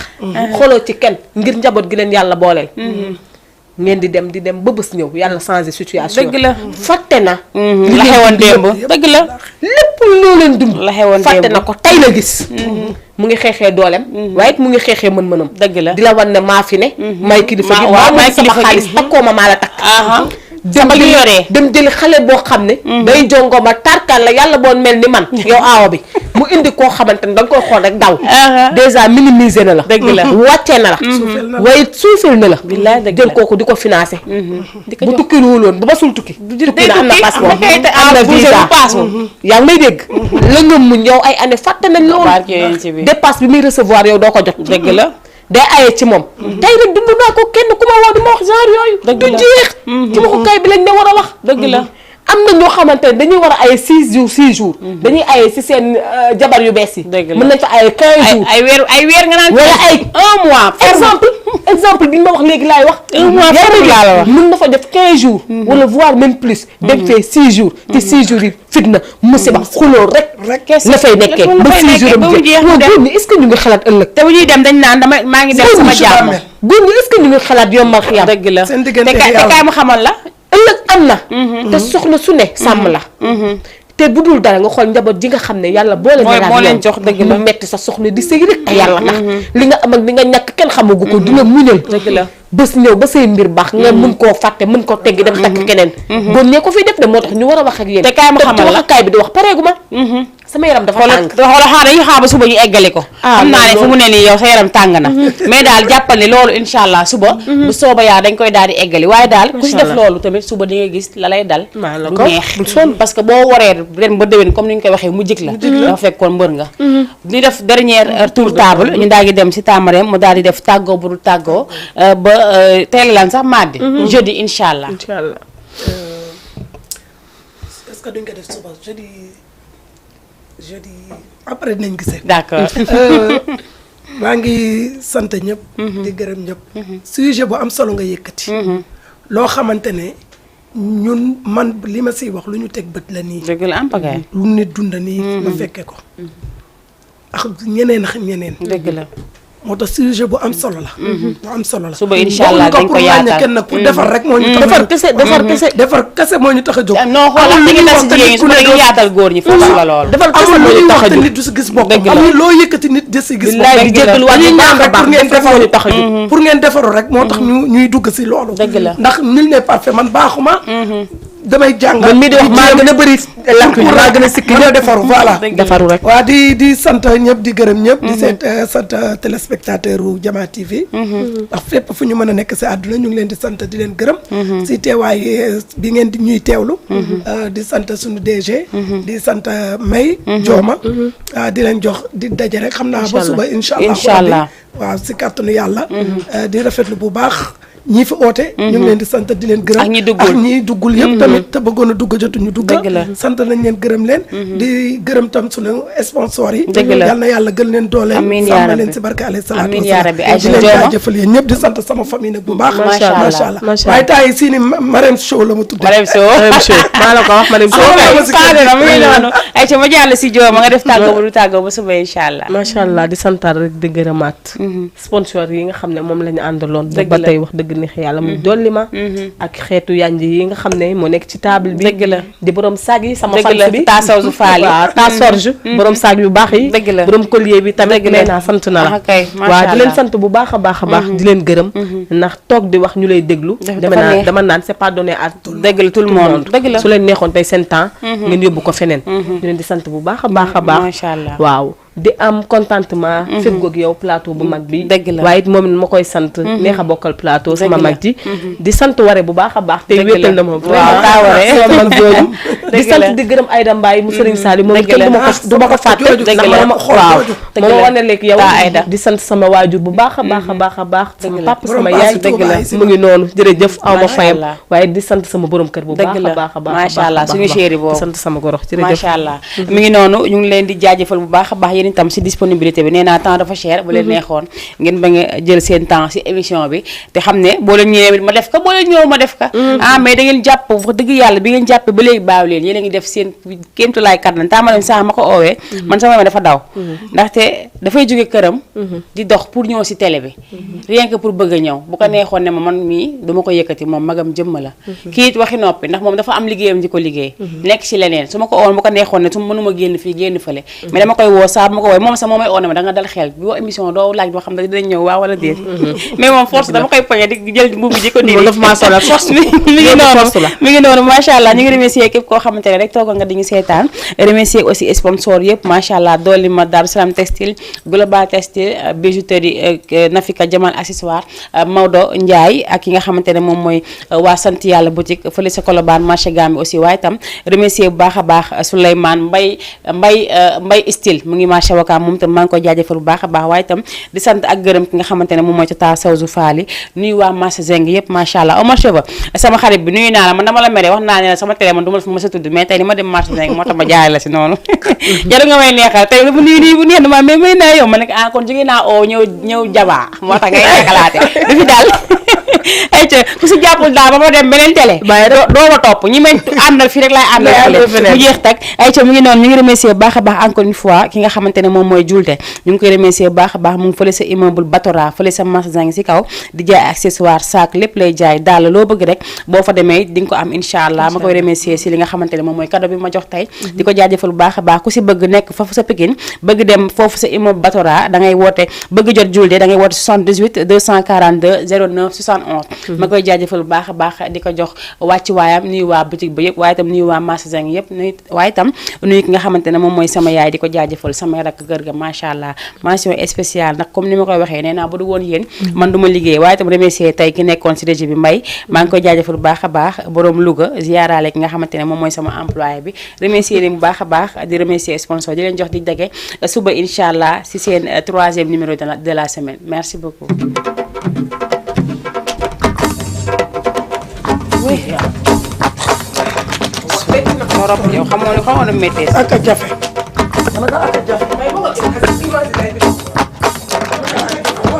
xooloo ci kenn ngir njaboot gi leen yàlla booleel ngeen di dem ba bés ñëw yàlla changé situation dëgg la fàtte na la xewoon démb dëgg la lépp loo leen dund la xewoon démb fàtte na ko tey la gis mu ngi xeexee dooleem waaye it mu ngi xeexee mën-mënam dëgg la di la wan ne maa fi ne may kilifa gi maa moom sama xaalis takkoo ma maa la takk dem jëli xale boo xam ne day jongo ma tarkaan la yàlla boon mel ni man yow aawa bi mu indi koo xamante ne da nga koy xool rek daw déjà minimiser na la dëgg la wàccee na la waaye suufeel na la jël kooku di ko financé bu tukki ruuloon bu basul tukki tukki na am na passeport am na visa yaa ngi may dégg la nga muñ yow ay année fàtte nañ loolu dépasse bi muy recevoir yow doo ko jot dëgg la day aye ci moom tey rek dund naa ko kenn ku ma woo di ma wax genre yooyu du jeex ci waxu kay bi lañ ne war a wax dëgg la am na ñoo xamante ne dañuy war a ay 6 jours dañuy aye si seen jabar yu bees yi. dëgg la mën nañ fa aye 15 jours. ay weer nga naan. wala ay 1 mois. exemple bi ma wax léegi laay wax. 1 mois foofu laa la wax. mën na fa def 15 jours. wala voire même plus. dem fee 6 jours. te 6 jours yi fitna musiba xuloo rek. la fay nekkee ba 6 jours am jeex. góor ñi est-ce que ñu ngi xalaat ëllëg. te bu ñuy dem dañ naan maa ngi dem sama jàmm. góor ñi est-ce que ñu ngi xalaat yombal xiyam. dëgg la seen diggante te kaay mu xamal la. ëllëg am na. te soxna su ne sàmm la. te bu dul dara nga xool njaboot ji nga xam ne yàlla boole na moo leen jox dëgg la mu metti sa soxna di sëy rek te yàlla tax li nga am ak li nga ñàkk kenn xamagu ko dina muñal. dëgg la bés ñëw ba say mbir baax nga mën koo fàtte mën koo teggi dem takk keneen. góor ñee ko fiy def de moo tax ñu war a wax ak yéen. te kaay mu xamal la kaay bi di wax pareegu ma. sama yaram dafa tàng. xoolal xaar dañuy xaar ba suba ñu eggali ko. xam naa ne fu mu ne nii yow sa yaram tàng na. mais daal jàppal ne loolu incha allah suba. bu sooba yaa dañ koy daal di eggali waaye daal ku si def loolu tamit suba di nga gis la lay dal. du neex parce que boo waree ren ba déwén comme ni ñu koy waxee mu jik la. dafa fekkoon mbër nga. ñu def dernière tour table ñu daal di dem si tamareem mu daal di def tàggoo bu dul tàggoo ba teel lan sax mardi. jeudi incha allah. incha allah. est-ce que duñ ko def suba jeudi après dinañ gisee. d'accord. maa ngi sant ñëpp. di gërëm ñëpp. sujet bu am solo nga yëkkati. loo xamante ne ñun man li ma siy wax lu ñu teg bët la nii. dëgg la am pagaay. lu nit dund nii. ma fekke ko. ak ñeneen. dëgg la. moo tax sujet bu am solo la. bu am solo la. suba incha allah dañ ko yaatal kenn nag pour defar rek moo ñu tax a defar kese moo ñu tax a jóg. non xoolal li ngi tas si jigéen ñi suba dañuy yaatal góor ñi foofu la lool. defar kese moo ñu tax a jóg nit du si gis boppam. amul loo yëkkati nit di si gis boppam. billaay di jégalu waat bu baax a baax pour ngeen defaru tax a jóg. pour ngeen defaru rek moo tax ñuy dugg si loolu. dëgg la ndax nul n'est parfait man baaxuma. damay jàng man mii di wax maa gën a bëri lakk maa gën a sikki mën a defaru voilà. defaru rek. waa di sant ñëpp di gërëm ñëpp. di sant téléspectateur u Jama TV. ndax fépp fu ñu mën a nekk si àdduna ñu ngi leen di sant di leen gërëm. si teewaay bi ngeen di ñuy teewlu. di sant suñu DG. di sant May. Jooma. di leen jox di daje rek xam naa ba suba incha allah. waaw si kàttanu yàlla. di rafetlu bu baax. ñii fi oote. ñu ngi leen di sant di leen gërëm. ak ñi duggul yëpp tamit te bëggoon a dugg jotuñu dugg. dëgg la sant nañ leen gërëm leen. di gërëm tam suñu sponsor yi. dëgg la yal na yàlla gën leen dooleel. amiin yaa sàmm rabbi leen si barke alayhi salaatu amiin yaa rabbi di leen jaajëfal yéen ñëpp di sant sama famille nag bu baax. macha allah waaye temps yi si ni Marème Sow la ma tuddee. Marème Sow maa la ko wax Marème Sow. mu ngi noonu ay ca ma jàll si joo ma nga def tàggoo bu du tàggoo ba suba incha allah. macha allah di santaat rek di gërëmaat. sponsor yi nga xam ne moom la ñu àndaloon. ba tey wax dëgg neex yàlla muy dolli ma ak xeetu yanj yi nga xam ne moo nekk ci table bi. dëgg la di borom saag yi sama fan bi ta sorge faali waaw ta sorge borom saag yu baax yi. dëgg la borom collier bi tamit nee naa sant na la. waaw di leen sant bu baax a baax a baax. di leen gërëm. ndax toog di wax ñu lay déglu. dama naan c'est pas donné à dëgg la tout le monde dëgg la su leen neexoon tey seen temps. ngeen yóbbu ko feneen. di leen di sant bu baax a baax a baax. macha allah waaw. di am contentement. feggoog yow plateau bu mag bi. dëgg la waaye it moom it ma koy sant. neex a bokkal plateau sama mag ji. di sant ware bu baax a baax. tey wéetal na ma waaw taa waree sama mag jooju. di sant di gërëm Aïda Mbaye mu Serigne Saliou moom kenn du ma ko fàtte. dëgg la waaw ma wane léegi yow. di sant sama waajur bu baax a baax a baax a baax. sama papa sama yaay dëgg la mu ngi noonu jërëjëf aw ma fayam. waaye di sant sama borom kër bu baax a baax a baax. macha allah suñu chéri boobu di sant sama gorox jërëjëf. macha allah mi ngi noonu ñu ngi leen di jaajëfal bu baax a baax yéen itam si disponibilité bi nee naa temps dafa cher bu leen neexoon ngeen ba nga jël seen temps si émission bi te xam ne boo leen ñëwee ma def ka boo leen ñëw ma def ka mais da ngeen jàpp wax dëgg yàlla bi ngeen jàppee ba léegi baaw leen yéen a ngi def seen kéemtulaay kattan taamaleen sax ma ko oowee man sama dafa daw ndaxte dafay jóge këram di dox pour ñëw si télé bi rien que pour bëgg a ñëw bu ko neexoon ne ma man mii dama ko yëkkati moom magam jëmma la kii it waxi noppi ndax moom dafa am liggéeyam di ko liggéey nekk si leneen su ma ko owoon bu ko neexoon ne su mënuma génn fii génn fële mais dama koy woo saa bu ma ko woowee moom sax moo may oo ne ma da nga dal xel bi woo émission doo laaj boo xam ne dinañ ñëw waaw wala déet mais moom force dama koy poñe di jël mbubb ji ko diri force mi ngi noonu macha allah ñu ngi remercier képp koo xamante ne rek toogal nga diñu seetaan remercier aussi sponsor yëpp macha allah dooli ma Darou Salam Textile Global Textile bijouterie Nafika Jamal accessoire Maodo Ndiaye ak ki nga xamante ne moom mooy waa sant yàlla boutique fële sa Colobane marché Gambie aussi waaye itam remercier bu baax a baax Souleymane Mbay style mu ngi marché marché Wakaam moom itam maa ngi koy jaajëfal bu baax a baax waaye itam di sant ak gërëm ki nga xamante ne moom mooy Tata Sawzu Faali nuyu waa marché Zeng yëpp macha allah Omar Cheva sama xarit bi nuyu naa la man dama la mere wax naa ne sama télé man du ma la fa mës a tudd mais tey ni ma dem marché Zeng moo tax ma jaay la si noonu jaru nga may neexal tey bu nii bu neex na ma mais may naa yow ma nekk kon jógee naa oo ñëw jabaa moo tax ngay neexalaate dafi daal ay ca ku si jàppul daal ba ma dem beneen télé doo ma topp ñi may àndal fii rek laay àndal mu jeex tag ay ca mu ngi noonu ñu ngi remercier bu baax a baax encore une fois ki nga xamante ne moom mooy Julte ñu ngi koy remercier bu baax a baax mu ngi fële sa immeuble Batora fële sa magasin si kaw di jaay accessoire sac lépp lay jaay daal loo bëgg rek boo fa demee di nga ko am incha allah ma koy remercier si li nga xamante ne moom mooy cadeau bi ma jox tey di ko jaajëfal bu baax a baax ku si bëgg nekk foofu sa Pikine bëgg dem foofu sa immeuble Batora da ngay woote bëgg jot Julte da ngay woote 78 242 09 71 ma koy jaajëfal bu baax a baax di ko jox wàcc waayam nuyu waa boutique ba yëpp waaye itam nuyu waa marché Zeng yëpp nuyu waaye itam nuyu ki nga xamante ne moom mooy sama yaay di ko jaajëfal sama rakk kër ga macha allah mention spéciale ndax comme ni ma koy waxee nee naa bu du woon yéen man du ma liggéey waaye itam remercier tey ki nekkoon si régie bi Mbaye maa ngi koy jaajëfal bu baax a baax borom Louga ziaraale ki nga xamante ne moom mooy sama employé bi remercier leen bu baax a baax di remercier sponsor di leen jox di dage suba incha allah si seen 3e numéro de la semaine merci beaucoup. oui yow xamoo ne métti ak a jafe.